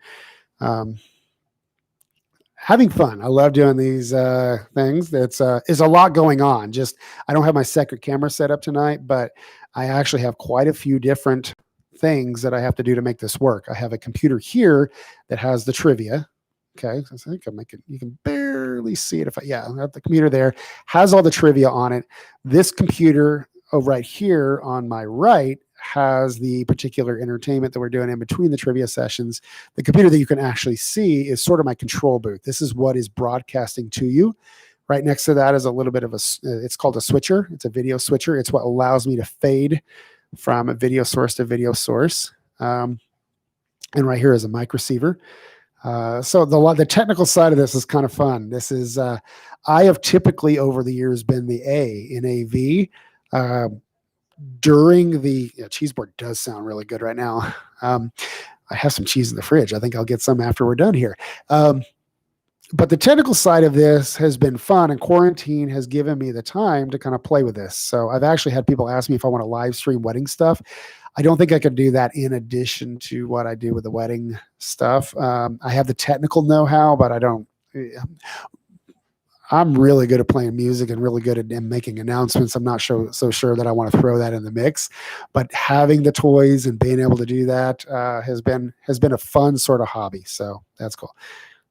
Speaker 1: Having fun. I love doing these things. There's a lot going on. Just, I don't have my second camera set up tonight, but I actually have quite a few different things that I have to do to make this work. I have a computer here that has the trivia. Okay, so I think I make it. You can barely see it I have the computer there, has all the trivia on it. This computer right here on my right has the particular entertainment that we're doing in between the trivia sessions. The computer that you can actually see is sort of my control booth. This is what is broadcasting to you. Right next to that is a little bit of it's called a switcher. It's a video switcher. It's what allows me to fade from a video source to video source. And right here is a mic receiver. So the technical side of this is kind of fun. This is, I have typically over the years been the A in AV. During the cheese board does sound really good right now. I have some cheese in the fridge. I think I'll get some after we're done here. But the technical side of this has been fun, and quarantine has given me the time to kind of play with this. So I've actually had people ask me if I want to live stream wedding stuff. I don't think I could do that in addition to what I do with the wedding stuff. I have the technical know-how, but I don't. I'm really good at playing music and really good at making announcements. I'm not so sure that I want to throw that in the mix, but having the toys and being able to do that has been a fun sort of hobby. So that's cool.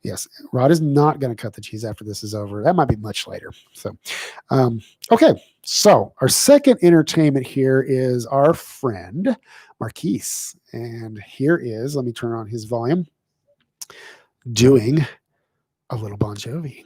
Speaker 1: Yes, Rod is not going to cut the cheese after this is over. That might be much later. So, okay. So our second entertainment here is our friend Marquise, and here is, let me turn on his volume, doing a little Bon Jovi.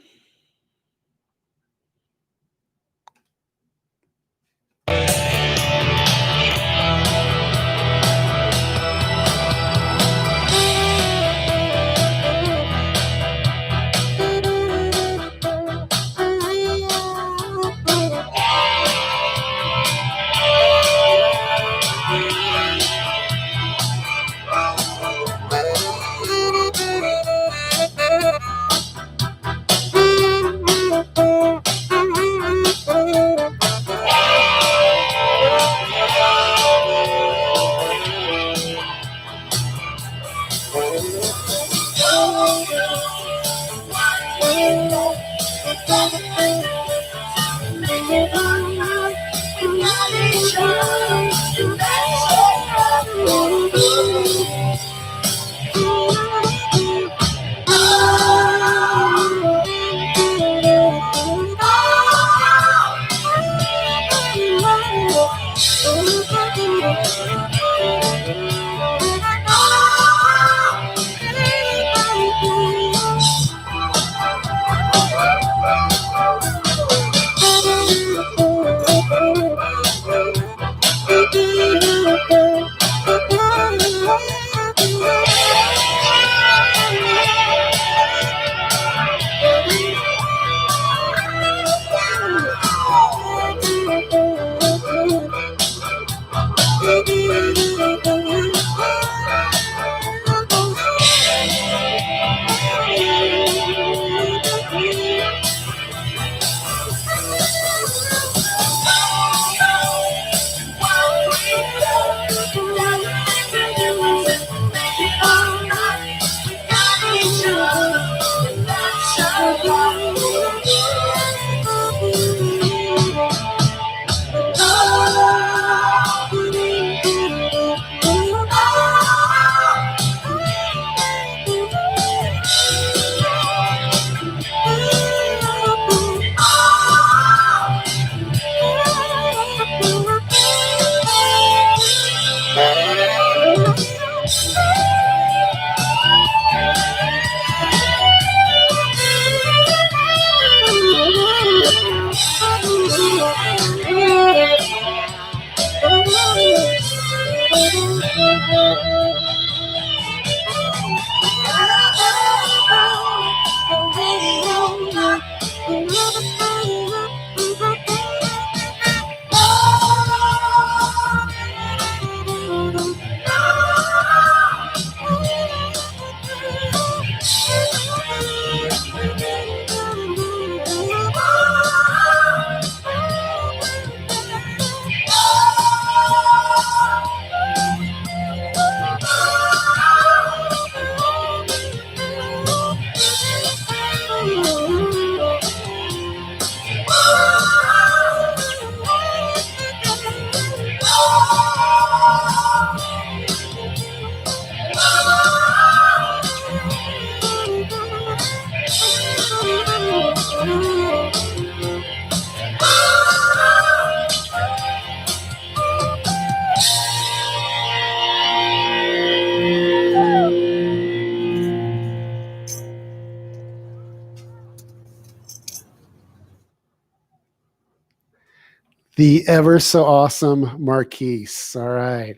Speaker 1: The ever so awesome Marquise. All right.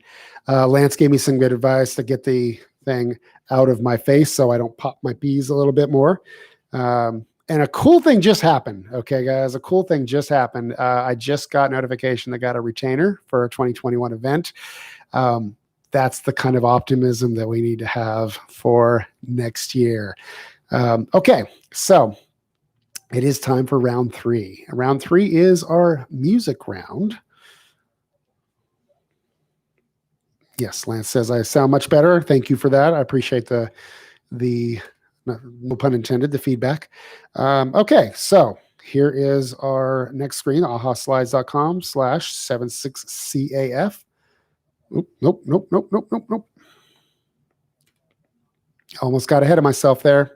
Speaker 1: Lance gave me some good advice to get the thing out of my face so I don't pop my bees a little bit more. And a cool thing just happened. Okay, guys, a cool thing just happened. I just got notification that got a retainer for a 2021 event. That's the kind of optimism that we need to have for next year. Okay, so it is time for round three. Round three is our music round. Yes, Lance says I sound much better. Thank you for that. I appreciate the no pun intended, the feedback. Okay, so here is our next screen, ahaslides.com/76CAF. Nope. Almost got ahead of myself there.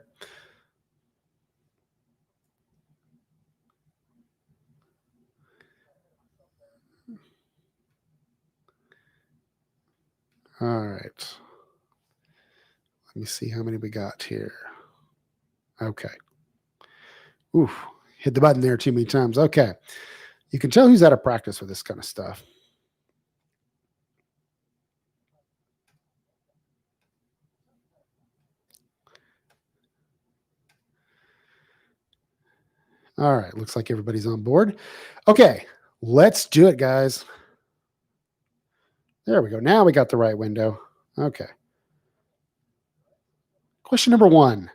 Speaker 1: All right. Let me see how many we got here. Okay. Oof. Hit the button there too many times. Okay. You can tell who's out of practice with this kind of stuff. All right. Looks like everybody's on board. Okay. Let's do it, guys. There we go. Now we got the right window. Okay. Question number 1.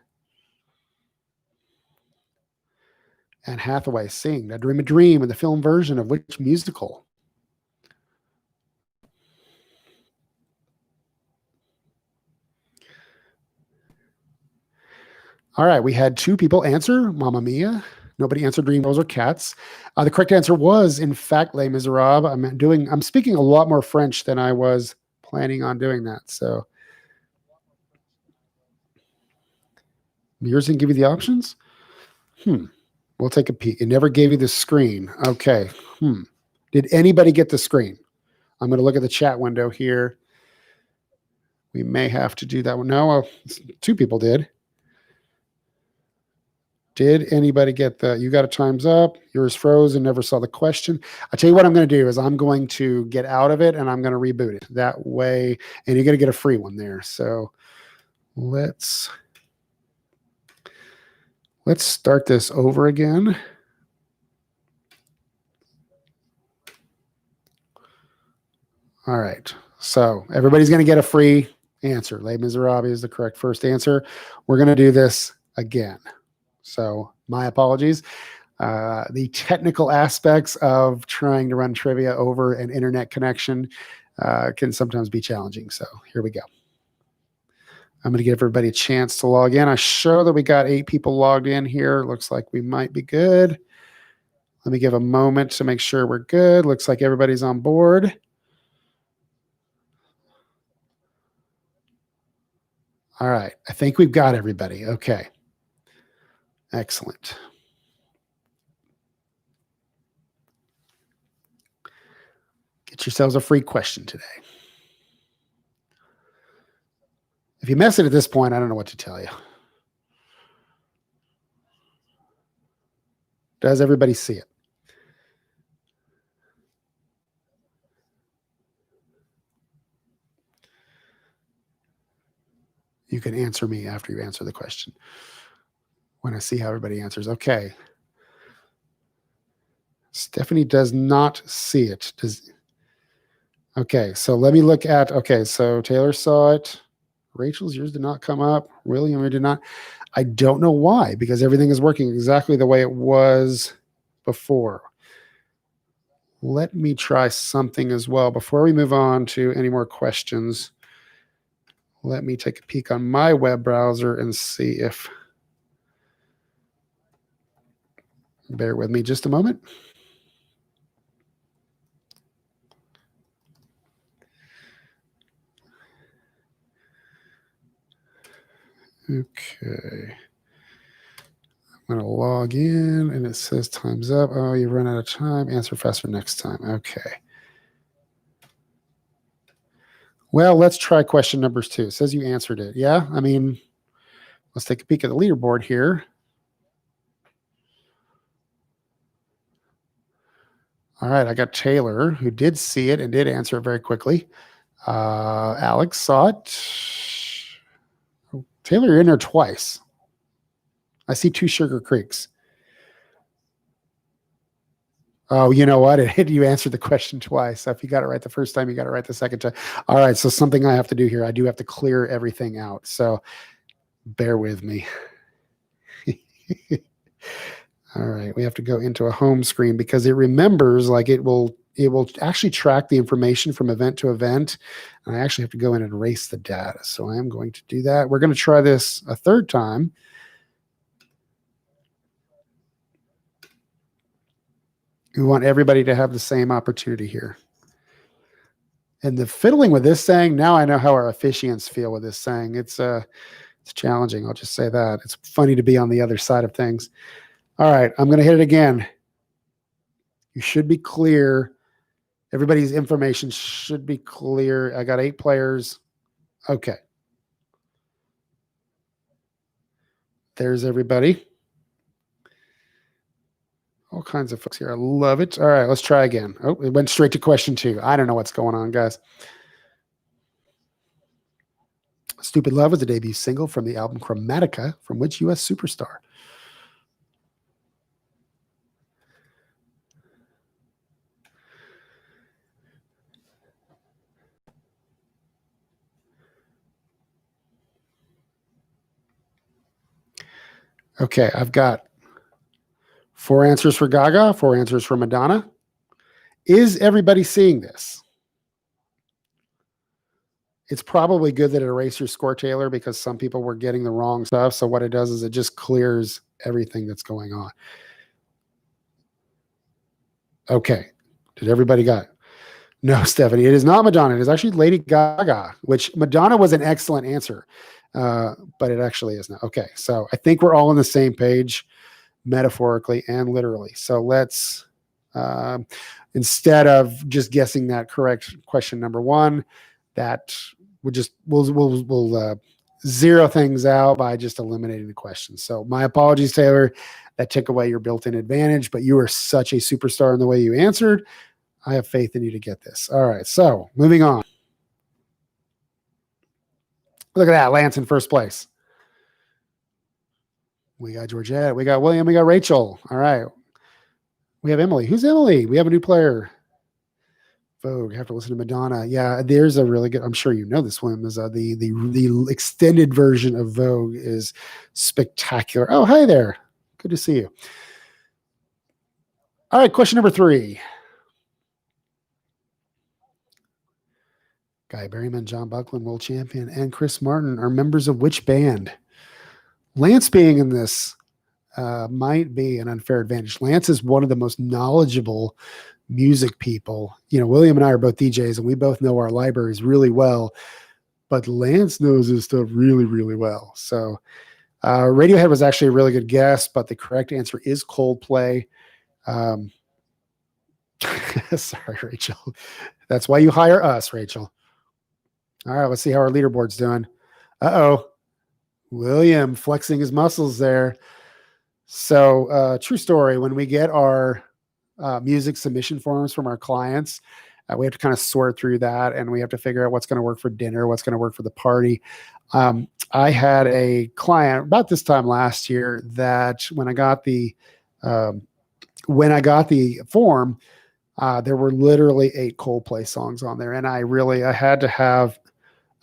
Speaker 1: Anne Hathaway sing I Dream a Dream in the film version of which musical? All right, we had 2 people answer Mamma Mia. Nobody answered Dream Girls or Cats. The correct answer was, in fact, Les Miserables. I'm speaking a lot more French than I was planning on doing that. So yours didn't give you the options? We'll take a peek. It never gave you the screen. Okay. Did anybody get the screen? I'm going to look at the chat window here. We may have to do that one. No, 2 people did. Did anybody get the, you got a time's up, yours froze and never saw the question. I'll tell you what I'm going to do is I'm going to get out of it and I'm going to reboot it that way. And you're going to get a free one there. So let's start this over again. All right. So everybody's going to get a free answer. Les Miserables is the correct first answer. We're going to do this again. So my apologies. The technical aspects of trying to run trivia over an internet connection can sometimes be challenging. So here we go. I'm going to give everybody a chance to log in. I show that we got 8 people logged in here. Looks like we might be good. Let me give a moment to make sure we're good. Looks like everybody's on board. All right. I think we've got everybody. Okay. Excellent. Get yourselves a free question today. If you mess it at this point, I don't know what to tell you. Does everybody see it? You can answer me after you answer the question. When I see how everybody answers. Okay. Stephanie does not see it. Okay, so let me look at, okay, so Taylor saw it. Rachel's, yours did not come up. William, you did not. I don't know why, because everything is working exactly the way it was before. Let me try something as well. Before we move on to any more questions, let me take a peek on my web browser and see if, bear with me just a moment. Okay. I'm going to log in and it says time's up. Oh, you've run out of time. Answer faster next time. Okay. Well, let's try question number 2. It says you answered it. Yeah, I mean, let's take a peek at the leaderboard here. All right, I got Taylor, who did see it and did answer it very quickly. Alex saw it. Taylor, you're in there twice. I see 2 Sugar Creeks. Oh, you know what? You answered the question twice. So if you got it right the first time, you got it right the second time. All right, so something I have to do here. I do have to clear everything out. So bear with me. All right, we have to go into a home screen because it remembers, like it will actually track the information from event to event. And I actually have to go in and erase the data. So I am going to do that. We're going to try this a third time. We want everybody to have the same opportunity here. And the fiddling with this saying, now I know how our officiants feel with this saying. It's challenging. I'll just say that. It's funny to be on the other side of things. All right, I'm going to hit it again. You should be clear. Everybody's information should be clear. I got 8 players. Okay. There's everybody. All kinds of folks here. I love it. All right, let's try again. Oh, it went straight to question 2. I don't know what's going on, guys. Stupid Love was a debut single from the album Chromatica from which U.S. superstar? Okay, I've got 4 answers for Gaga, 4 answers for Madonna. Is everybody seeing this? It's probably good that it erased your score, Taylor, because some people were getting the wrong stuff. So what it does is it just clears everything that's going on. Okay. Did everybody got it? No, Stephanie, it is not Madonna. It is actually Lady Gaga, which Madonna was an excellent answer, but it actually is not. Okay. So I think we're all on the same page, metaphorically and literally. So let's, instead of just guessing that correct question number 1, that we'll zero things out by just eliminating the question. So my apologies, Taylor. That took away your built-in advantage, but you are such a superstar in the way you answered. I have faith in you to get this. All right, so moving on. Look at that, Lance in first place. We got Georgette, we got William, we got Rachel. All right. We have Emily. Who's Emily? We have a new player. Vogue. Have to listen to Madonna. Yeah, there's a really good. I'm sure you know this one. Is the extended version of Vogue is spectacular. Oh, hi there. Good to see you. All right, question number 3. Guy Berryman, John Buckland, world champion, and Chris Martin are members of which band? Lance being in this might be an unfair advantage. Lance is one of the most knowledgeable music people. You know, William and I are both DJs and we both know our libraries really well, but Lance knows his stuff really, really well. So Radiohead was actually a really good guess, but the correct answer is Coldplay. Sorry, Rachel. That's why you hire us, Rachel. All right, let's see how our leaderboard's doing. Uh-oh. William flexing his muscles there. So true story, when we get our music submission forms from our clients, we have to kind of sort through that and we have to figure out what's going to work for dinner, what's going to work for the party. I had a client about this time last year that when I got the form, there were literally 8 Coldplay songs on there. And I had to have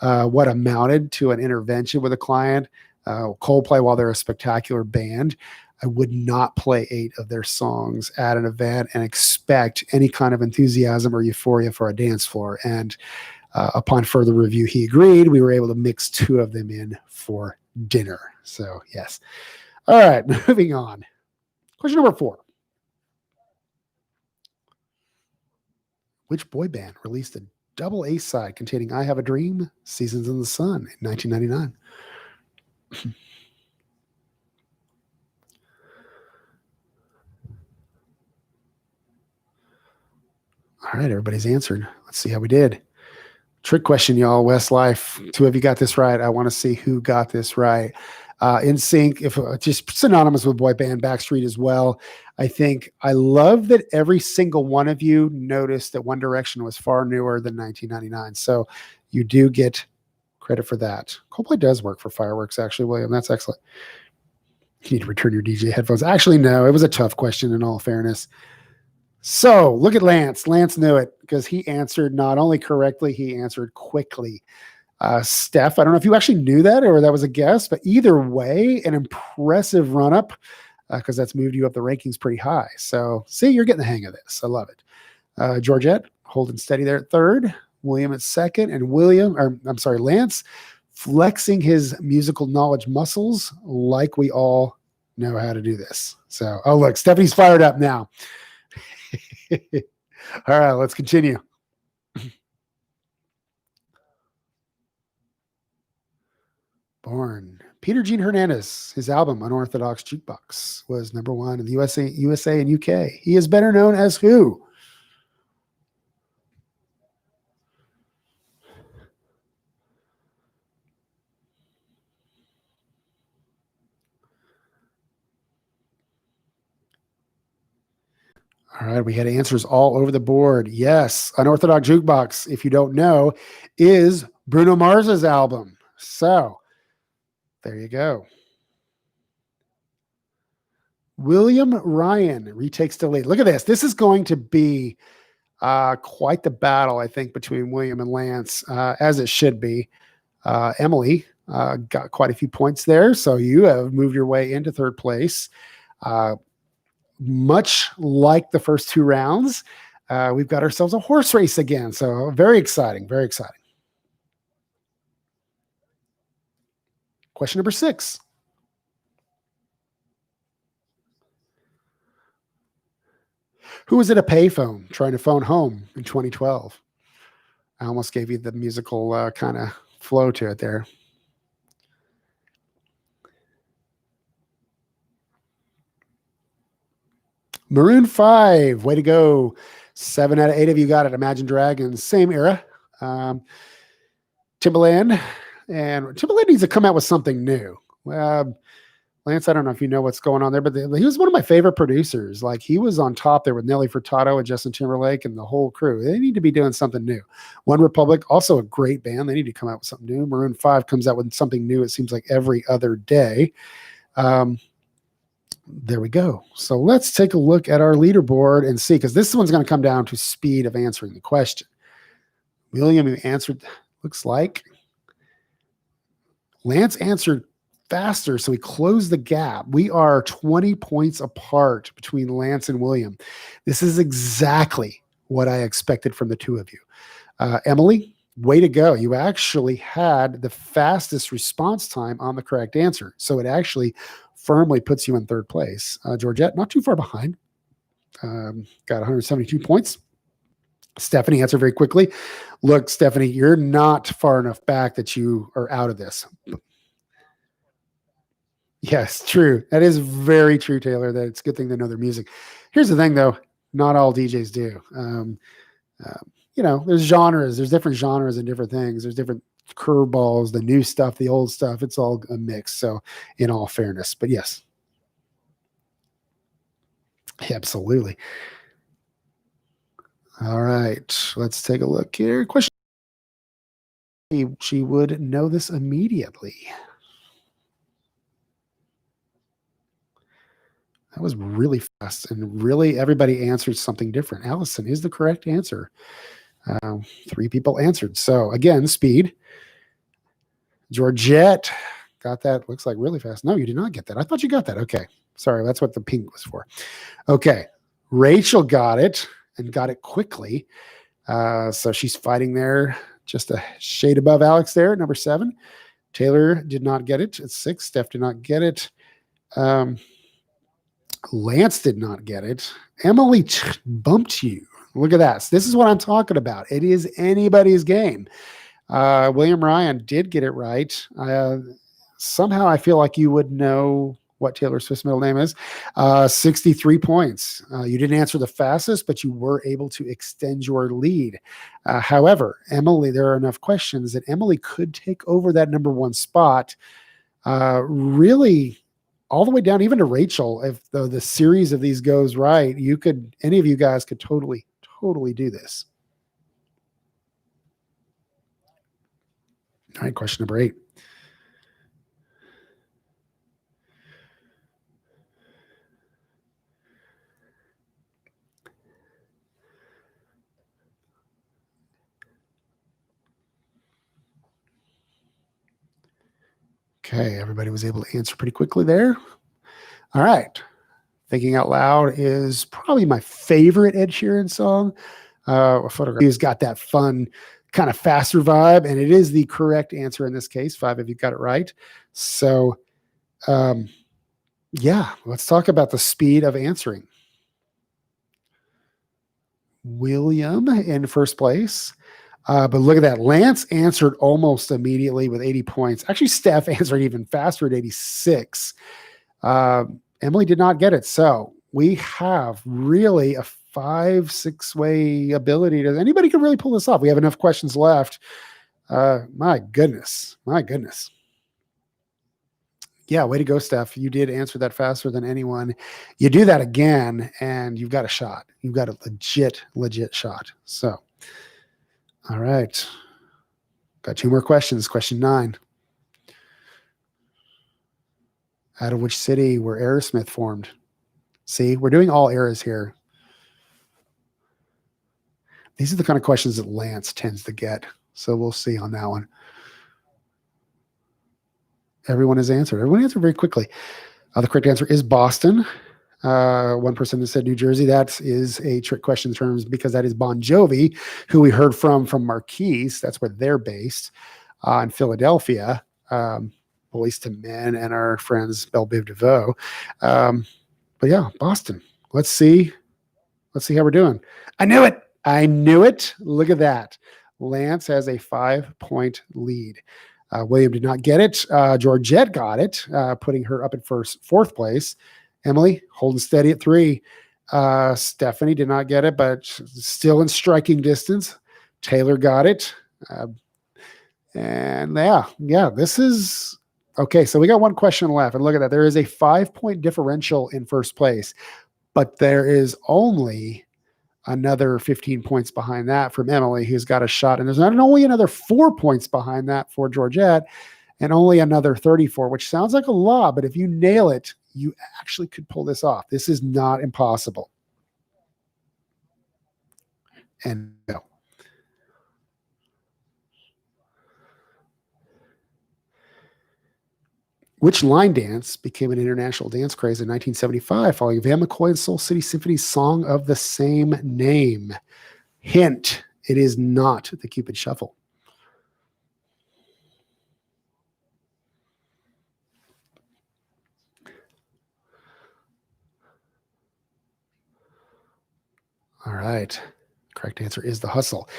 Speaker 1: what amounted to an intervention with a client. Coldplay, while they're a spectacular band, I would not play 8 of their songs at an event and expect any kind of enthusiasm or euphoria for a dance floor. And upon further review, he agreed. We were able to mix 2 of them in for dinner. So, yes. All right, moving on. Question number 4. Which boy band released a double A side containing I Have a Dream, Seasons in the Sun in 1999? All right, everybody's answered. Let's see how we did. Trick question, y'all. Westlife, 2 of you got this right. I want to see who got this right. NSYNC, if just synonymous with boy band, Backstreet as well. I love that every single one of you noticed that One Direction was far newer than 1999. So you do get credit for that. Coldplay does work for fireworks, actually, William. That's excellent. You need to return your DJ headphones. Actually, no, it was a tough question in all fairness. So look at Lance. Lance knew it because he answered not only correctly, he answered quickly. Steph, I don't know if you actually knew that or that was a guess, but either way, an impressive run-up because that's moved you up the rankings pretty high. So see, you're getting the hang of this. I love it. Georgette, holding steady there at 3rd. William at 2nd. And Lance flexing his musical knowledge muscles like we all know how to do this. So, oh, look, Stephanie's fired up now. All right, let's continue. Born Peter Gene Hernandez. His album Unorthodox Jukebox was #1 in the USA and UK. He is better known as who? All right, we had answers all over the board. Yes, Unorthodox Jukebox, if you don't know, is Bruno Mars's album. So there you go. William Ryan retakes the lead. Look at this. This is going to be quite the battle, I think, between William and Lance, as it should be. Emily got quite a few points there, so you have moved your way into third place. Much like the first two rounds, we've got ourselves a horse race again. So very exciting, very exciting. Question number 6. Who was at a payphone trying to phone home in 2012? I almost gave you the musical kind of flow to it there. Maroon 5, way to go. 7 out of 8 of you got it. Imagine Dragons, same era. Timbaland, and Timbaland needs to come out with something new. Lance, I don't know if you know what's going on there, but he was one of my favorite producers. Like, he was on top there with Nelly Furtado and Justin Timberlake and the whole crew. They need to be doing something new. One Republic, also a great band. They need to come out with something new. Maroon 5 comes out with something new, it seems like, every other day. There we go. So let's take a look at our leaderboard and see, because this one's going to come down to speed of answering the question. William, you answered, looks like. Lance answered faster, so we closed the gap. We are 20 points apart between Lance and William. This is exactly what I expected from the two of you. Emily, way to go. You actually had the fastest response time on the correct answer, so it actually firmly puts you in third place. Georgette, not too far behind. Got 172 points. Stephanie answered very quickly. Look, Stephanie, you're not far enough back that you are out of this. Yes, true. That is very true, Taylor, that it's a good thing to know their music. Here's the thing, though. Not all DJs do. There's genres. There's different genres and different things. There's different curveballs, the new stuff, the old stuff. It's all a mix. So in all fairness, but yes. Absolutely. All right. Let's take a look here. Question. She would know this immediately. That was really fast, and really everybody answered something different. Allison is the correct answer. 3 people answered. So again, speed. Georgette got that. Looks like really fast. No, you did not get that. I thought you got that. Okay. Sorry. That's what the pink was for. Okay. Rachel got it and got it quickly. So she's fighting there just a shade above Alex there, number 7. Taylor did not get it at 6. Steph did not get it. Lance did not get it. Emily bumped you. Look at that. So this is what I'm talking about. It is anybody's game. William Ryan did get it right. Somehow I feel like you would know what Taylor Swift's middle name is. 63 points. You didn't answer the fastest, but you were able to extend your lead. However, Emily, there are enough questions that Emily could take over that number 1 spot. Really, all the way down, even to Rachel. If the series of these goes right, any of you guys could totally do this. All right, question number 8. Okay, everybody was able to answer pretty quickly there. All right. Thinking Out Loud is probably my favorite Ed Sheeran song. Photograph. He's got that fun, kind of faster vibe, and it is the correct answer in this case. 5 of you got it right. So, let's talk about the speed of answering. William in first place. But look at that. Lance answered almost immediately with 80 points. Actually, Steph answered even faster at 86. Emily did not get it. So we have really a 5-6 way ability to, anybody can really pull this off. We have enough questions left. My goodness. Yeah, way to go, Steph. You did answer that faster than anyone. You do that again, and you've got a shot. You've got a legit shot. So, all right. Got 2 more questions. Question 9. Out of which city were Aerosmith formed? See, we're doing all eras here. These are the kind of questions that Lance tends to get. So we'll see on that one. Everyone has answered. Everyone answered very quickly. The correct answer is Boston. One person has said New Jersey. That is a trick question in terms because that is Bon Jovi, who we heard from Marquise. That's where they're based in Philadelphia. Boys to Men and our friends Belle Biv DeVoe. But yeah, Boston. Let's see how we're doing. I knew it. Look at that. Lance has a 5-point lead. William did not get it. Georgette got it, putting her up at fourth place. Emily holding steady at 3. Stephanie did not get it, but still in striking distance. Taylor got it. And yeah, this is okay. So we got one question left, and look at that. There is a 5-point differential in first place, but there is only another 15 points behind that from Emily, who's got a shot. And there's not only another 4 points behind that for Georgette, and only another 34, which sounds like a lot, but if you nail it, you actually could pull this off. This is not impossible. And no. Which line dance became an international dance craze in 1975 following Van McCoy and Soul City Symphony's song of the same name? Hint, it is not the Cupid Shuffle. All right. Correct answer is the Hustle.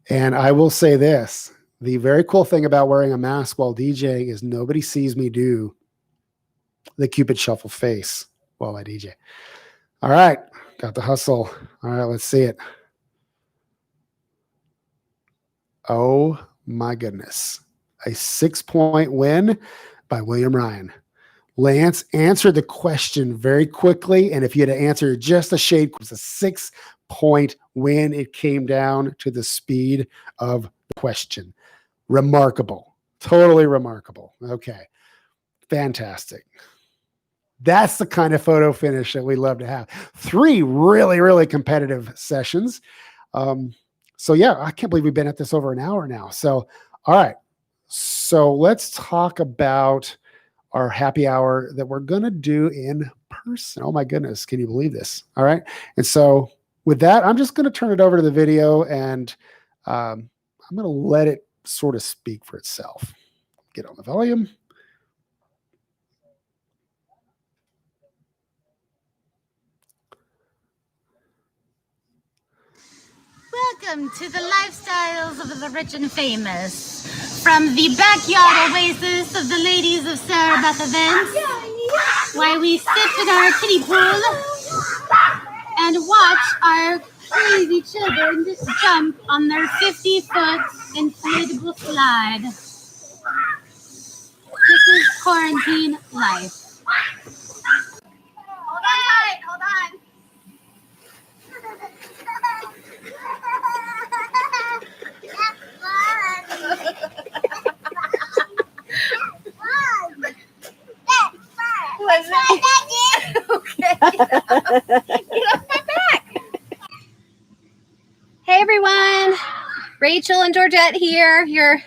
Speaker 1: And I will say this. The very cool thing about wearing a mask while DJing is nobody sees me do the Cupid Shuffle face while I DJ. All right. Got the Hustle. All right. Let's see it. Oh, my goodness. A 6-point win by William Ryan. Lance answered the question very quickly. And if you had to answer just a shade, it was a 6-point win. It came down to the speed of the question. Remarkable. Totally remarkable. Okay. Fantastic. That's the kind of photo finish that we love to have. 3 really, really competitive sessions. So yeah, I can't believe we've been at this over an hour now. So, all right. So let's talk about our happy hour that we're going to do in person. Oh my goodness. Can you believe this? All right. And so with that, I'm just going to turn it over to the video, and I'm going to let it sort of speak for itself. Get on the volume.
Speaker 3: Welcome to the lifestyles of the rich and famous. From the backyard oasis of the ladies of Sarah Beth events, while we sit in our kiddie pool and watch our crazy children jump on their 50-foot inflatable slide. This is quarantine life. Hold on. Okay. Get off my back. Hey everyone, Rachel and Georgette here, your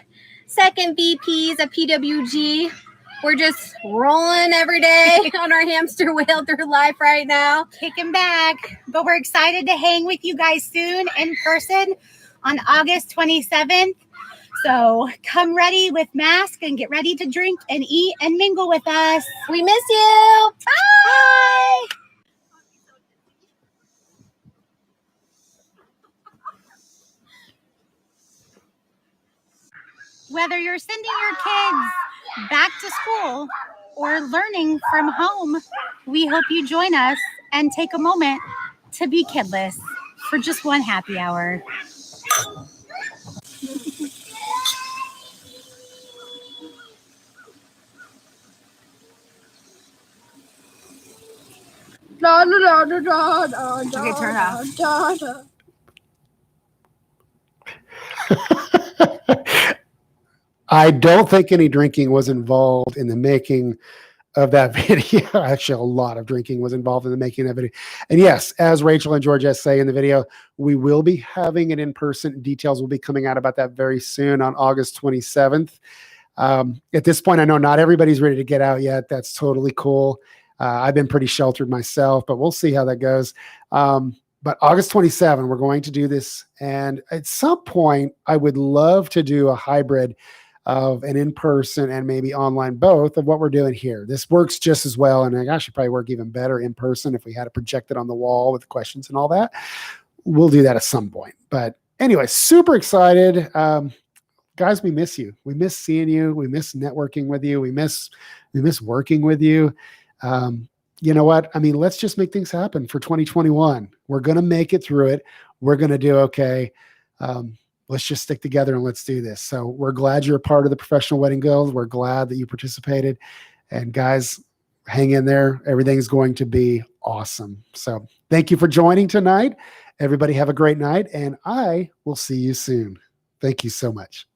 Speaker 3: second VPs at PWG. We're just rolling every day on our hamster wheel through life right now. Kicking back, but we're excited to hang with you guys soon in person on August 27th. So come ready with mask and get ready to drink and eat and mingle with us. We miss you. Bye. Whether you're sending your kids back to school or learning from home, we hope you join us and take a moment to be kidless for just one happy hour. Okay, turn it off.
Speaker 1: I don't think any drinking was involved in the making of that video. Actually, a lot of drinking was involved in the making of that video. And yes, as Rachel and Georgette say in the video, we will be having it in person. Details will be coming out about that very soon on August 27th. At this point, I know not everybody's ready to get out yet. That's totally cool. I've been pretty sheltered myself, but we'll see how that goes. But August 27, we're going to do this. And at some point, I would love to do a hybrid of an in-person and maybe online both of what we're doing here. This works just as well. And it actually probably work even better in person if we had it projected on the wall with questions and all that. We'll do that at some point. But anyway, super excited. Guys, we miss you. We miss seeing you. We miss networking with you. We miss working with you. You know what? I mean, let's just make things happen for 2021. We're going to make it through it. We're going to do okay. Let's just stick together and let's do this. So we're glad you're a part of the Professional Wedding Guild. We're glad that you participated. And guys, hang in there. Everything's going to be awesome. So thank you for joining tonight. Everybody have a great night, and I will see you soon. Thank you so much.